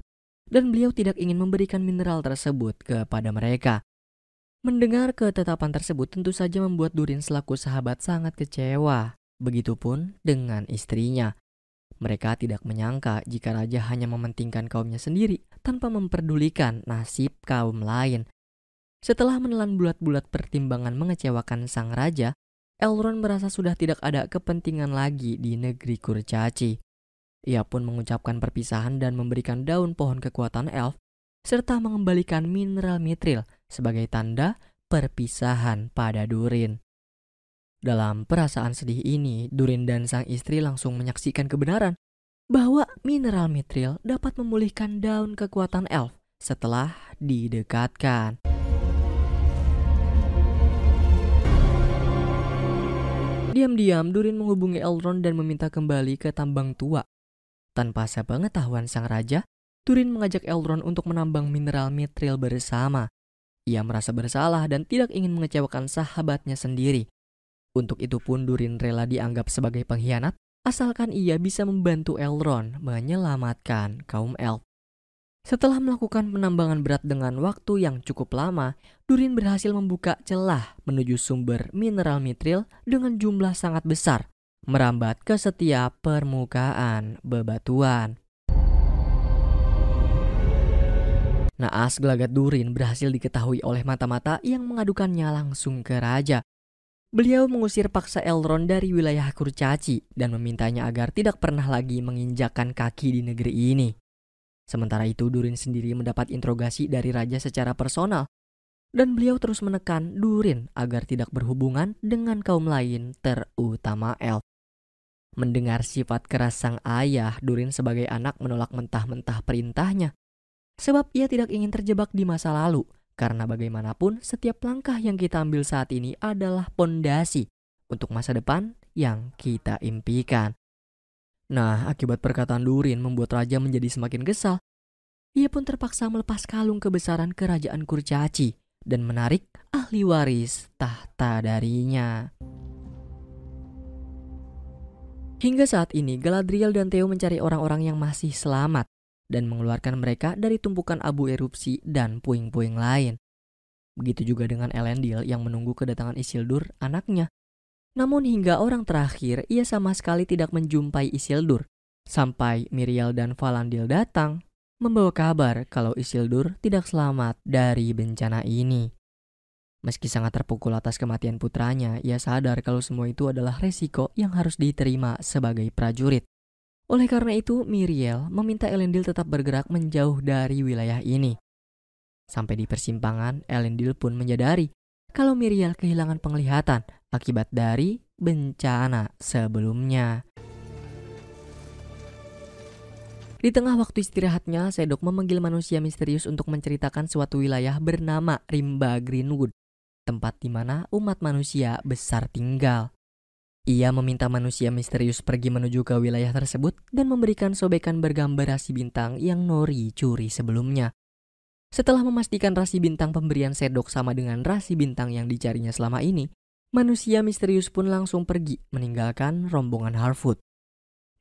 dan beliau tidak ingin memberikan mineral tersebut kepada mereka. Mendengar ketetapan tersebut tentu saja membuat Durin selaku sahabat sangat kecewa. Begitupun dengan istrinya. Mereka tidak menyangka jika raja hanya mementingkan kaumnya sendiri tanpa memperdulikan nasib kaum lain. Setelah menelan bulat-bulat pertimbangan mengecewakan sang raja, Elrond merasa sudah tidak ada kepentingan lagi di negeri Kurcaci. Ia pun mengucapkan perpisahan dan memberikan daun pohon kekuatan elf serta mengembalikan mineral mithril sebagai tanda perpisahan pada Durin. Dalam perasaan sedih ini, Durin dan sang istri langsung menyaksikan kebenaran bahwa mineral mithril dapat memulihkan daun kekuatan elf setelah didekatkan. Diam-diam, Durin menghubungi Elrond dan meminta kembali ke tambang tua. Tanpa sepengetahuan sang raja, Durin mengajak Elrond untuk menambang mineral mithril bersama. Ia merasa bersalah dan tidak ingin mengecewakan sahabatnya sendiri. Untuk itu pun Durin rela dianggap sebagai pengkhianat, asalkan ia bisa membantu Elrond menyelamatkan kaum elf. Setelah melakukan penambangan berat dengan waktu yang cukup lama, Durin berhasil membuka celah menuju sumber mineral mithril dengan jumlah sangat besar, merambat ke setiap permukaan bebatuan. Naas gelagat Durin berhasil diketahui oleh mata-mata yang mengadukannya langsung ke raja. Beliau mengusir paksa Elrond dari wilayah kurcaci dan memintanya agar tidak pernah lagi menginjakkan kaki di negeri ini. Sementara itu Durin sendiri mendapat interogasi dari raja secara personal dan beliau terus menekan Durin agar tidak berhubungan dengan kaum lain terutama elf. Mendengar sifat keras sang ayah, Durin sebagai anak menolak mentah-mentah perintahnya. Sebab ia tidak ingin terjebak di masa lalu karena bagaimanapun setiap langkah yang kita ambil saat ini adalah pondasi untuk masa depan yang kita impikan. Nah, akibat perkataan Durin membuat raja menjadi semakin kesal. Ia pun terpaksa melepas kalung kebesaran kerajaan kurcaci dan menarik ahli waris tahta darinya. Hingga saat ini, Galadriel dan Theo mencari orang-orang yang masih selamat dan mengeluarkan mereka dari tumpukan abu erupsi dan puing-puing lain. Begitu juga dengan Elendil yang menunggu kedatangan Isildur, anaknya. Namun hingga orang terakhir, ia sama sekali tidak menjumpai Isildur. Sampai Miriel dan Valandil datang, membawa kabar kalau Isildur tidak selamat dari bencana ini. Meski sangat terpukul atas kematian putranya, ia sadar kalau semua itu adalah resiko yang harus diterima sebagai prajurit. Oleh karena itu, Miriel meminta Elendil tetap bergerak menjauh dari wilayah ini. Sampai di persimpangan, Elendil pun menyadari kalau Miriel kehilangan penglihatan akibat dari bencana sebelumnya. Di tengah waktu istirahatnya, Sedok memanggil manusia misterius untuk menceritakan suatu wilayah bernama Rimba Greenwood, tempat di mana umat manusia besar tinggal. Ia meminta manusia misterius pergi menuju ke wilayah tersebut dan memberikan sobekan bergambar rasi bintang yang Nori curi sebelumnya. Setelah memastikan rasi bintang pemberian Sedok sama dengan rasi bintang yang dicarinya selama ini, manusia misterius pun langsung pergi meninggalkan rombongan Harfoot.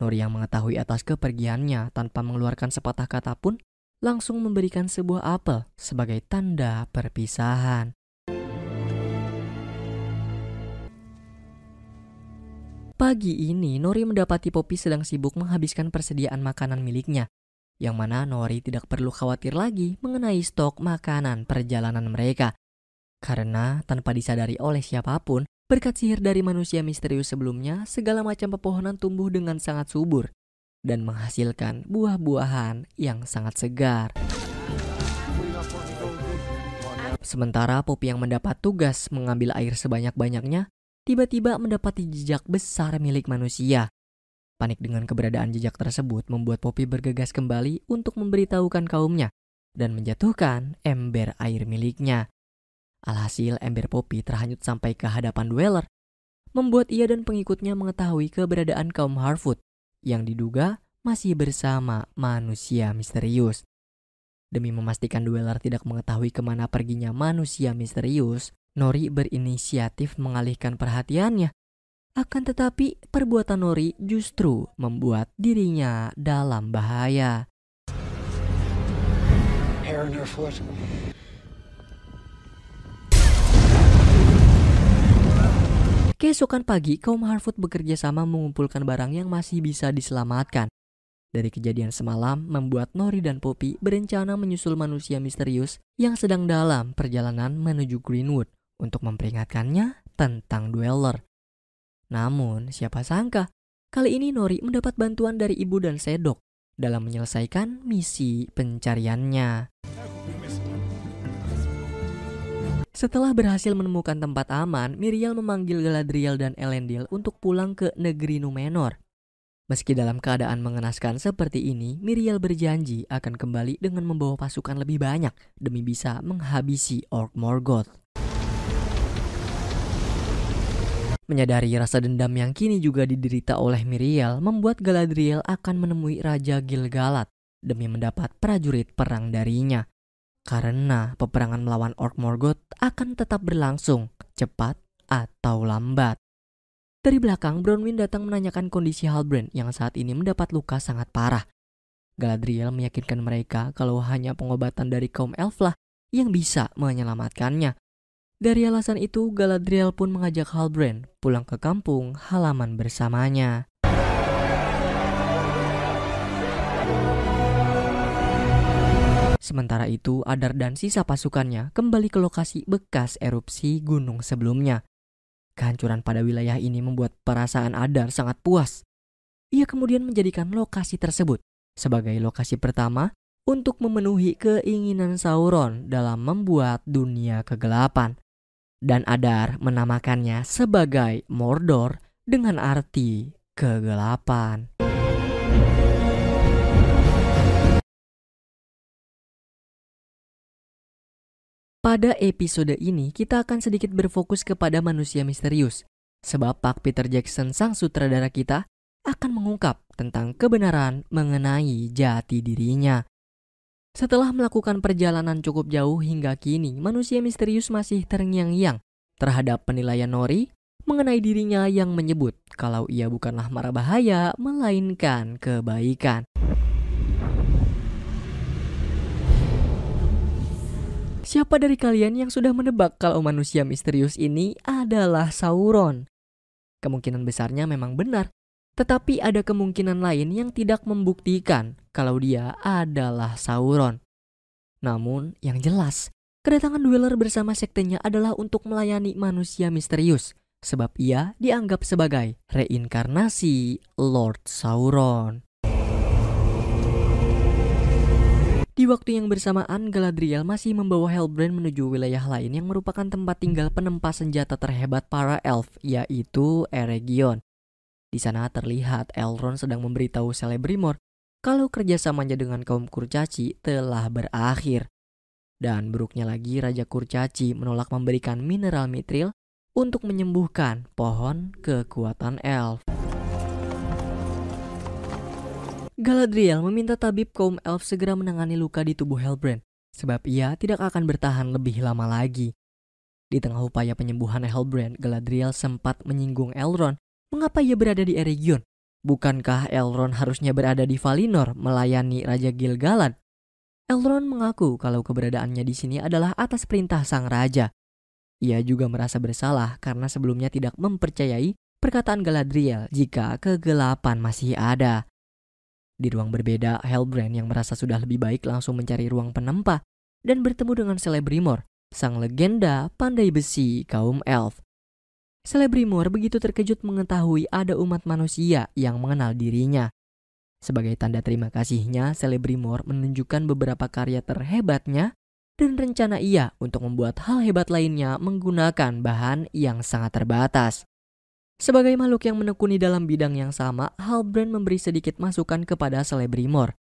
Nori yang mengetahui atas kepergiannya tanpa mengeluarkan sepatah kata pun langsung memberikan sebuah apel sebagai tanda perpisahan. Pagi ini Nori mendapati Poppy sedang sibuk menghabiskan persediaan makanan miliknya, yang mana Nori tidak perlu khawatir lagi mengenai stok makanan perjalanan mereka. Karena tanpa disadari oleh siapapun, berkat sihir dari manusia misterius sebelumnya, segala macam pepohonan tumbuh dengan sangat subur dan menghasilkan buah-buahan yang sangat segar. Sementara Poppy yang mendapat tugas mengambil air sebanyak-banyaknya, tiba-tiba mendapati jejak besar milik manusia. Panik dengan keberadaan jejak tersebut membuat Poppy bergegas kembali untuk memberitahukan kaumnya dan menjatuhkan ember air miliknya. Alhasil ember Poppy terhanyut sampai ke hadapan Dweller, membuat ia dan pengikutnya mengetahui keberadaan kaum Harfoot yang diduga masih bersama manusia misterius. Demi memastikan Dweller tidak mengetahui kemana perginya manusia misterius, Nori berinisiatif mengalihkan perhatiannya. Akan tetapi perbuatan Nori justru membuat dirinya dalam bahaya. Keesokan pagi, kaum Harfoot bekerja sama mengumpulkan barang yang masih bisa diselamatkan. Dari kejadian semalam membuat Nori dan Poppy berencana menyusul manusia misterius yang sedang dalam perjalanan menuju Greenwood untuk memperingatkannya tentang Dweller. Namun siapa sangka kali ini Nori mendapat bantuan dari ibu dan Sedok dalam menyelesaikan misi pencariannya. Setelah berhasil menemukan tempat aman, Miriel memanggil Galadriel dan Elendil untuk pulang ke negeri Númenor. Meski dalam keadaan mengenaskan seperti ini, Miriel berjanji akan kembali dengan membawa pasukan lebih banyak demi bisa menghabisi Orc Morgoth. Menyadari rasa dendam yang kini juga diderita oleh Miriel membuat Galadriel akan menemui Raja Gil-galad demi mendapat prajurit perang darinya. Karena peperangan melawan Orc Morgoth akan tetap berlangsung, cepat atau lambat. Dari belakang, Bronwyn datang menanyakan kondisi Halbrand yang saat ini mendapat luka sangat parah. Galadriel meyakinkan mereka kalau hanya pengobatan dari kaum elf lah yang bisa menyelamatkannya. Dari alasan itu, Galadriel pun mengajak Halbrand pulang ke kampung halaman bersamanya. Sementara itu, Adar dan sisa pasukannya kembali ke lokasi bekas erupsi gunung sebelumnya. Kehancuran pada wilayah ini membuat perasaan Adar sangat puas. Ia kemudian menjadikan lokasi tersebut sebagai lokasi pertama untuk memenuhi keinginan Sauron dalam membuat dunia kegelapan. Dan Adar menamakannya sebagai Mordor dengan arti kegelapan. Pada episode ini kita akan sedikit berfokus kepada manusia misterius, sebab Pak Peter Jackson sang sutradara kita akan mengungkap tentang kebenaran mengenai jati dirinya. Setelah melakukan perjalanan cukup jauh hingga kini, manusia misterius masih terngiang-ngiang terhadap penilaian Nori mengenai dirinya yang menyebut kalau ia bukanlah mara bahaya, melainkan kebaikan. Siapa dari kalian yang sudah menebak kalau manusia misterius ini adalah Sauron? Kemungkinan besarnya memang benar, tetapi ada kemungkinan lain yang tidak membuktikan kalau dia adalah Sauron. Namun yang jelas, kedatangan Dweller bersama sektenya adalah untuk melayani manusia misterius, sebab ia dianggap sebagai reinkarnasi Lord Sauron. Di waktu yang bersamaan, Galadriel masih membawa Halbrand menuju wilayah lain yang merupakan tempat tinggal penempa senjata terhebat para elf, yaitu Eregion. Di sana terlihat Elrond sedang memberitahu Celebrimbor kalau kerjasamanya dengan kaum Kurcaci telah berakhir. Dan buruknya lagi, Raja Kurcaci menolak memberikan mineral mithril untuk menyembuhkan pohon kekuatan elf. Galadriel meminta tabib kaum elf segera menangani luka di tubuh Halbrand, sebab ia tidak akan bertahan lebih lama lagi. Di tengah upaya penyembuhan Halbrand, Galadriel sempat menyinggung Elrond. Mengapa ia berada di Eregion? Bukankah Elrond harusnya berada di Valinor melayani Raja Gil-galad? Elrond mengaku kalau keberadaannya di sini adalah atas perintah sang raja. Ia juga merasa bersalah karena sebelumnya tidak mempercayai perkataan Galadriel jika kegelapan masih ada. Di ruang berbeda, Halbrand yang merasa sudah lebih baik langsung mencari ruang penempa dan bertemu dengan Celebrimbor, sang legenda pandai besi kaum elf. Celebrimbor begitu terkejut mengetahui ada umat manusia yang mengenal dirinya. Sebagai tanda terima kasihnya, Celebrimbor menunjukkan beberapa karya terhebatnya dan rencana ia untuk membuat hal hebat lainnya menggunakan bahan yang sangat terbatas. Sebagai makhluk yang menekuni dalam bidang yang sama, Halbrand memberi sedikit masukan kepada Celebrimbor.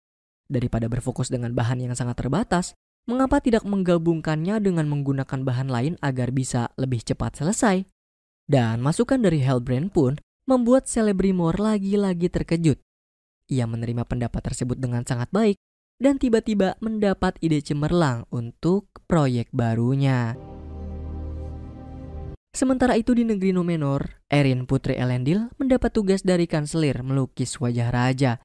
Daripada berfokus dengan bahan yang sangat terbatas, mengapa tidak menggabungkannya dengan menggunakan bahan lain agar bisa lebih cepat selesai? Dan masukan dari Halbrand pun membuat Celebrimbor lagi-lagi terkejut. Ia menerima pendapat tersebut dengan sangat baik dan tiba-tiba mendapat ide cemerlang untuk proyek barunya. Sementara itu di negeri Númenor, Erin putri Elendil mendapat tugas dari kanselir melukis wajah raja.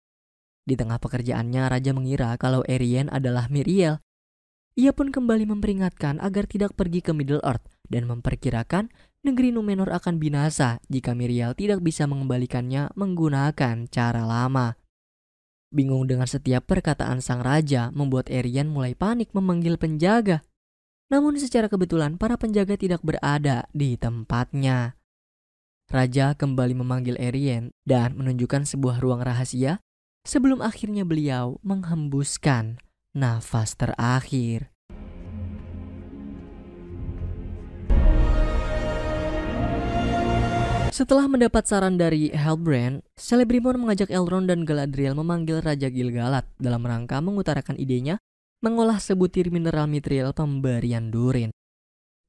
Di tengah pekerjaannya, raja mengira kalau Erin adalah Miriel. Ia pun kembali memperingatkan agar tidak pergi ke Middle-earth dan memperkirakan negeri Númenor akan binasa jika Miriel tidak bisa mengembalikannya menggunakan cara lama. Bingung dengan setiap perkataan sang raja membuat Erin mulai panik memanggil penjaga. Namun secara kebetulan para penjaga tidak berada di tempatnya. Raja kembali memanggil Erin dan menunjukkan sebuah ruang rahasia sebelum akhirnya beliau menghembuskan nafas terakhir. Setelah mendapat saran dari Halbrand, Celebrimbor mengajak Elrond dan Galadriel memanggil Raja Gil-galad dalam rangka mengutarakan idenya mengolah sebutir mineral mithril pemberian Durin.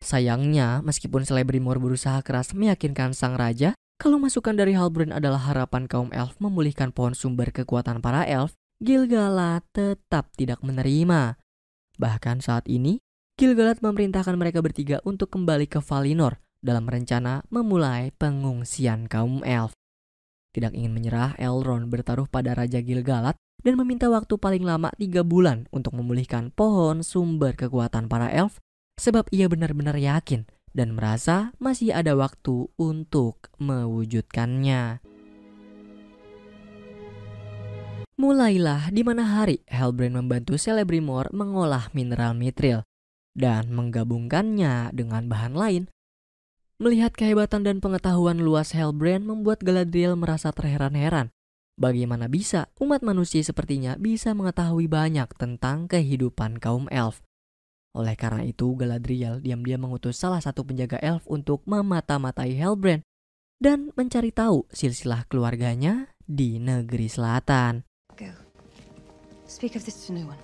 Sayangnya, meskipun Celebrimbor berusaha keras meyakinkan sang raja kalau masukan dari Halbrand adalah harapan kaum elf memulihkan pohon sumber kekuatan para elf, Gil-galad tetap tidak menerima. Bahkan saat ini, Gil-galad memerintahkan mereka bertiga untuk kembali ke Valinor dalam rencana memulai pengungsian kaum elf. Tidak ingin menyerah, Elrond bertaruh pada Raja Gil-galad dan meminta waktu paling lama 3 bulan untuk memulihkan pohon sumber kekuatan para elf, sebab ia benar-benar yakin dan merasa masih ada waktu untuk mewujudkannya. Mulailah di mana hari Halbrand membantu Celebrimbor mengolah mineral mithril dan menggabungkannya dengan bahan lain. Melihat kehebatan dan pengetahuan luas Halbrand membuat Galadriel merasa terheran-heran. Bagaimana bisa umat manusia sepertinya bisa mengetahui banyak tentang kehidupan kaum elf. Oleh karena itu, Galadriel diam-diam mengutus salah satu penjaga elf untuk memata-matai Halbrand dan mencari tahu silsilah keluarganya di negeri selatan. Go. Speak of this to no one.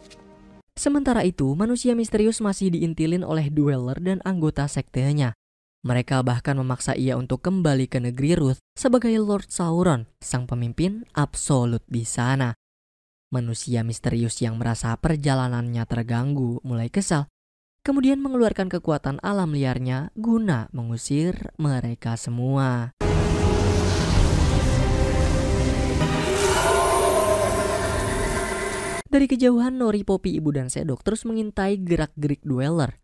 Sementara itu, manusia misterius masih diintilin oleh Dweller dan anggota sektenya. Mereka bahkan memaksa ia untuk kembali ke negeri Ruth sebagai Lord Sauron, sang pemimpin absolut di sana. Manusia misterius yang merasa perjalanannya terganggu mulai kesal. Kemudian mengeluarkan kekuatan alam liarnya guna mengusir mereka semua. Dari kejauhan, Nori, Poppy, Ibu, dan Sedok terus mengintai gerak-gerik Dweller.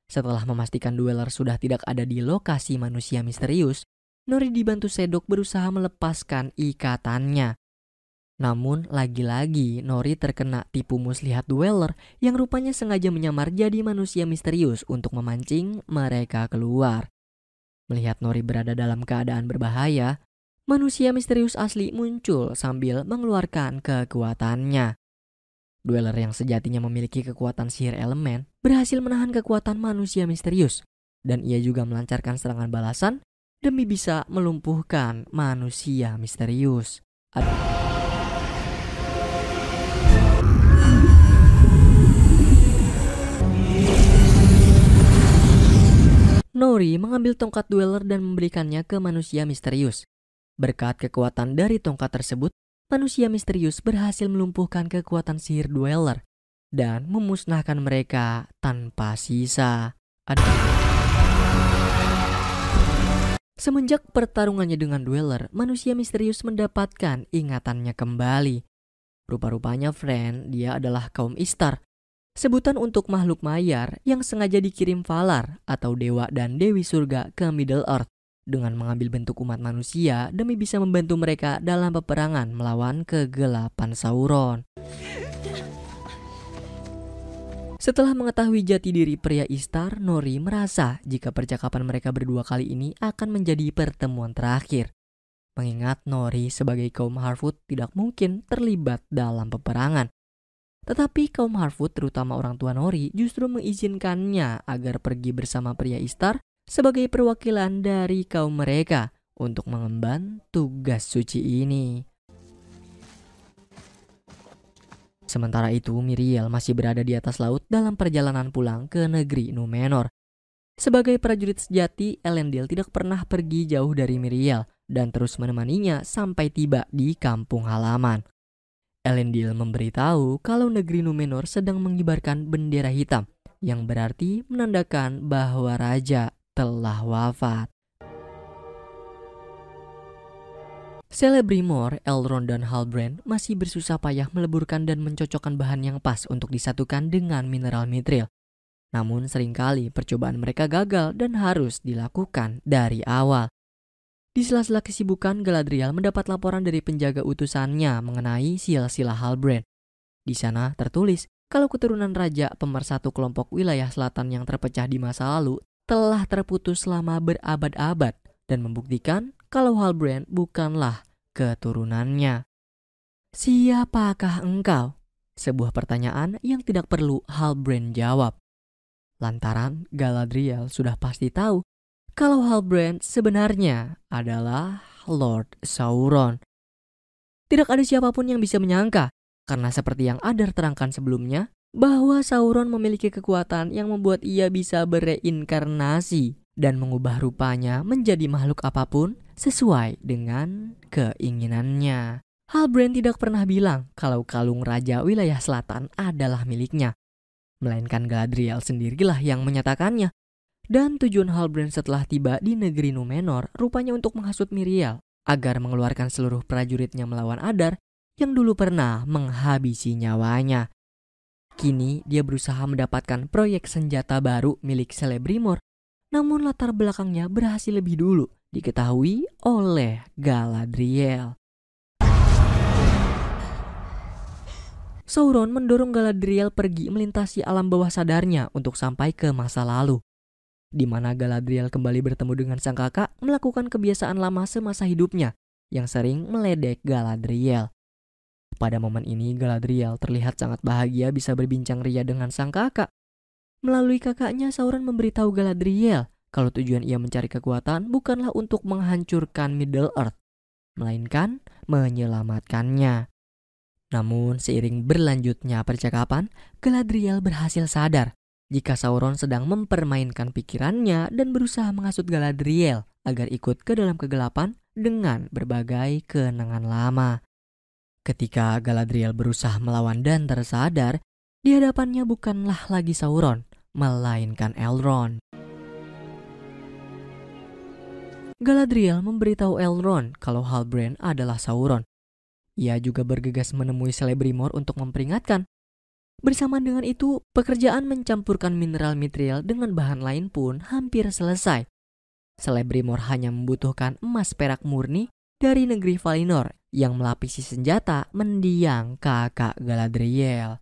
Setelah memastikan Dweller sudah tidak ada di lokasi manusia misterius, Nori dibantu Sedok berusaha melepaskan ikatannya. Namun lagi-lagi Nori terkena tipu muslihat Dweller yang rupanya sengaja menyamar jadi manusia misterius untuk memancing mereka keluar. Melihat Nori berada dalam keadaan berbahaya, manusia misterius asli muncul sambil mengeluarkan kekuatannya. Dweller yang sejatinya memiliki kekuatan sihir elemen berhasil menahan kekuatan manusia misterius, dan ia juga melancarkan serangan balasan demi bisa melumpuhkan manusia misterius. Nori mengambil tongkat Dweller dan memberikannya ke manusia misterius. Berkat kekuatan dari tongkat tersebut, manusia misterius berhasil melumpuhkan kekuatan sihir Dweller dan memusnahkan mereka tanpa sisa. Semenjak pertarungannya dengan Dweller, manusia misterius mendapatkan ingatannya kembali. Rupa-rupanya, friend, dia adalah kaum Istar, sebutan untuk makhluk mayar yang sengaja dikirim Valar atau dewa dan dewi surga ke Middle-earth dengan mengambil bentuk umat manusia demi bisa membantu mereka dalam peperangan melawan kegelapan Sauron. Setelah mengetahui jati diri pria Istar, Nori merasa jika percakapan mereka berdua kali ini akan menjadi pertemuan terakhir. Mengingat Nori sebagai kaum Harfoot tidak mungkin terlibat dalam peperangan. Tetapi kaum Harfoot, terutama orang tua Nori, justru mengizinkannya agar pergi bersama pria Istar sebagai perwakilan dari kaum mereka untuk mengemban tugas suci ini. Sementara itu, Miriel masih berada di atas laut dalam perjalanan pulang ke negeri Númenor. Sebagai prajurit sejati, Elendil tidak pernah pergi jauh dari Miriel dan terus menemaninya sampai tiba di kampung halaman. Elendil memberitahu kalau negeri Númenor sedang mengibarkan bendera hitam yang berarti menandakan bahwa raja telah wafat. Celebrimbor, Elrond, dan Halbrand masih bersusah payah meleburkan dan mencocokkan bahan yang pas untuk disatukan dengan mineral mithril. Namun seringkali percobaan mereka gagal dan harus dilakukan dari awal. Di sela-sela kesibukan, Galadriel mendapat laporan dari penjaga utusannya mengenai silsilah Halbrand. Di sana tertulis kalau keturunan raja pemersatu kelompok wilayah selatan yang terpecah di masa lalu telah terputus selama berabad-abad dan membuktikan kalau Halbrand bukanlah keturunannya. Siapakah engkau? Sebuah pertanyaan yang tidak perlu Halbrand jawab. Lantaran Galadriel sudah pasti tahu kalau Halbrand sebenarnya adalah Lord Sauron. Tidak ada siapapun yang bisa menyangka, karena seperti yang Adar terangkan sebelumnya, bahwa Sauron memiliki kekuatan yang membuat ia bisa bereinkarnasi dan mengubah rupanya menjadi makhluk apapun sesuai dengan keinginannya. Halbrand tidak pernah bilang kalau kalung Raja Wilayah Selatan adalah miliknya, melainkan Galadriel sendirilah yang menyatakannya. Dan tujuan Halbrand setelah tiba di negeri Númenor rupanya untuk menghasut Miriel agar mengeluarkan seluruh prajuritnya melawan Adar yang dulu pernah menghabisi nyawanya. Kini dia berusaha mendapatkan proyek senjata baru milik Celebrimbor, namun latar belakangnya berhasil lebih dulu diketahui oleh Galadriel. Sauron mendorong Galadriel pergi melintasi alam bawah sadarnya untuk sampai ke masa lalu, di mana Galadriel kembali bertemu dengan sang kakak melakukan kebiasaan lama semasa hidupnya yang sering meledek Galadriel. Pada momen ini Galadriel terlihat sangat bahagia bisa berbincang ria dengan sang kakak. Melalui kakaknya, Sauron memberitahu Galadriel kalau tujuan ia mencari kekuatan bukanlah untuk menghancurkan Middle Earth, melainkan menyelamatkannya. Namun seiring berlanjutnya percakapan, Galadriel berhasil sadar jika Sauron sedang mempermainkan pikirannya dan berusaha menghasut Galadriel agar ikut ke dalam kegelapan dengan berbagai kenangan lama. Ketika Galadriel berusaha melawan dan tersadar, di hadapannya bukanlah lagi Sauron, melainkan Elrond. Galadriel memberitahu Elrond kalau Halbrand adalah Sauron. Ia juga bergegas menemui Celebrimbor untuk memperingatkan. Bersama dengan itu, pekerjaan mencampurkan mineral mithril dengan bahan lain pun hampir selesai. Celebrimbor hanya membutuhkan emas perak murni dari negeri Valinor yang melapisi senjata mendiang kakak Galadriel.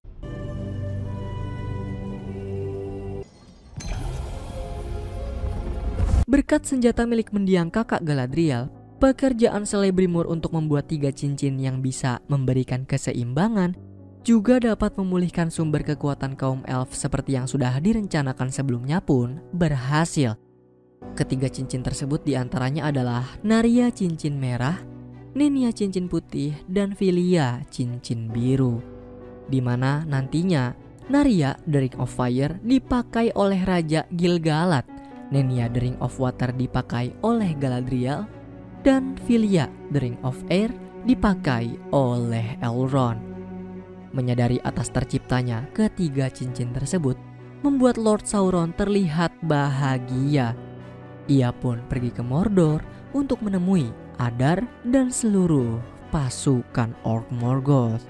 Berkat senjata milik mendiang kakak Galadriel, pekerjaan Celebrimbor untuk membuat 3 cincin yang bisa memberikan keseimbangan juga dapat memulihkan sumber kekuatan kaum elf seperti yang sudah direncanakan sebelumnya pun berhasil. Ketiga cincin tersebut diantaranya adalah Narya cincin merah, Nenya cincin putih, dan Filia cincin biru. Di mana nantinya Narya The Ring of Fire dipakai oleh Raja Gil-galad, Nenya The Ring of Water dipakai oleh Galadriel, dan Filia The Ring of Air dipakai oleh Elrond. Menyadari atas terciptanya ketiga cincin tersebut membuat Lord Sauron terlihat bahagia. Ia pun pergi ke Mordor untuk menemui Adar dan seluruh pasukan Orc Morgoth.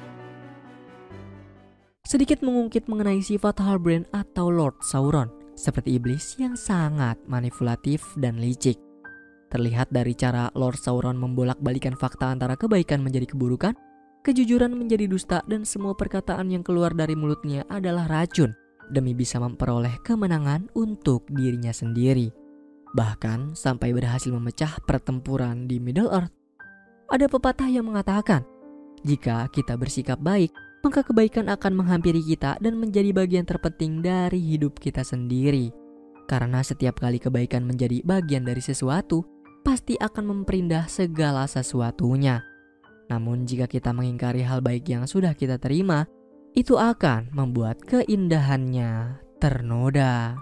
Sedikit mengungkit mengenai sifat Halbrand atau Lord Sauron, seperti iblis yang sangat manipulatif dan licik. Terlihat dari cara Lord Sauron membolak-balikan fakta antara kebaikan menjadi keburukan, kejujuran menjadi dusta, dan semua perkataan yang keluar dari mulutnya adalah racun demi bisa memperoleh kemenangan untuk dirinya sendiri. Bahkan sampai berhasil memecah pertempuran di Middle Earth. Ada pepatah yang mengatakan, jika kita bersikap baik, maka kebaikan akan menghampiri kita dan menjadi bagian terpenting dari hidup kita sendiri. Karena setiap kali kebaikan menjadi bagian dari sesuatu, pasti akan memperindah segala sesuatunya. Namun jika kita mengingkari hal baik yang sudah kita terima, itu akan membuat keindahannya ternoda.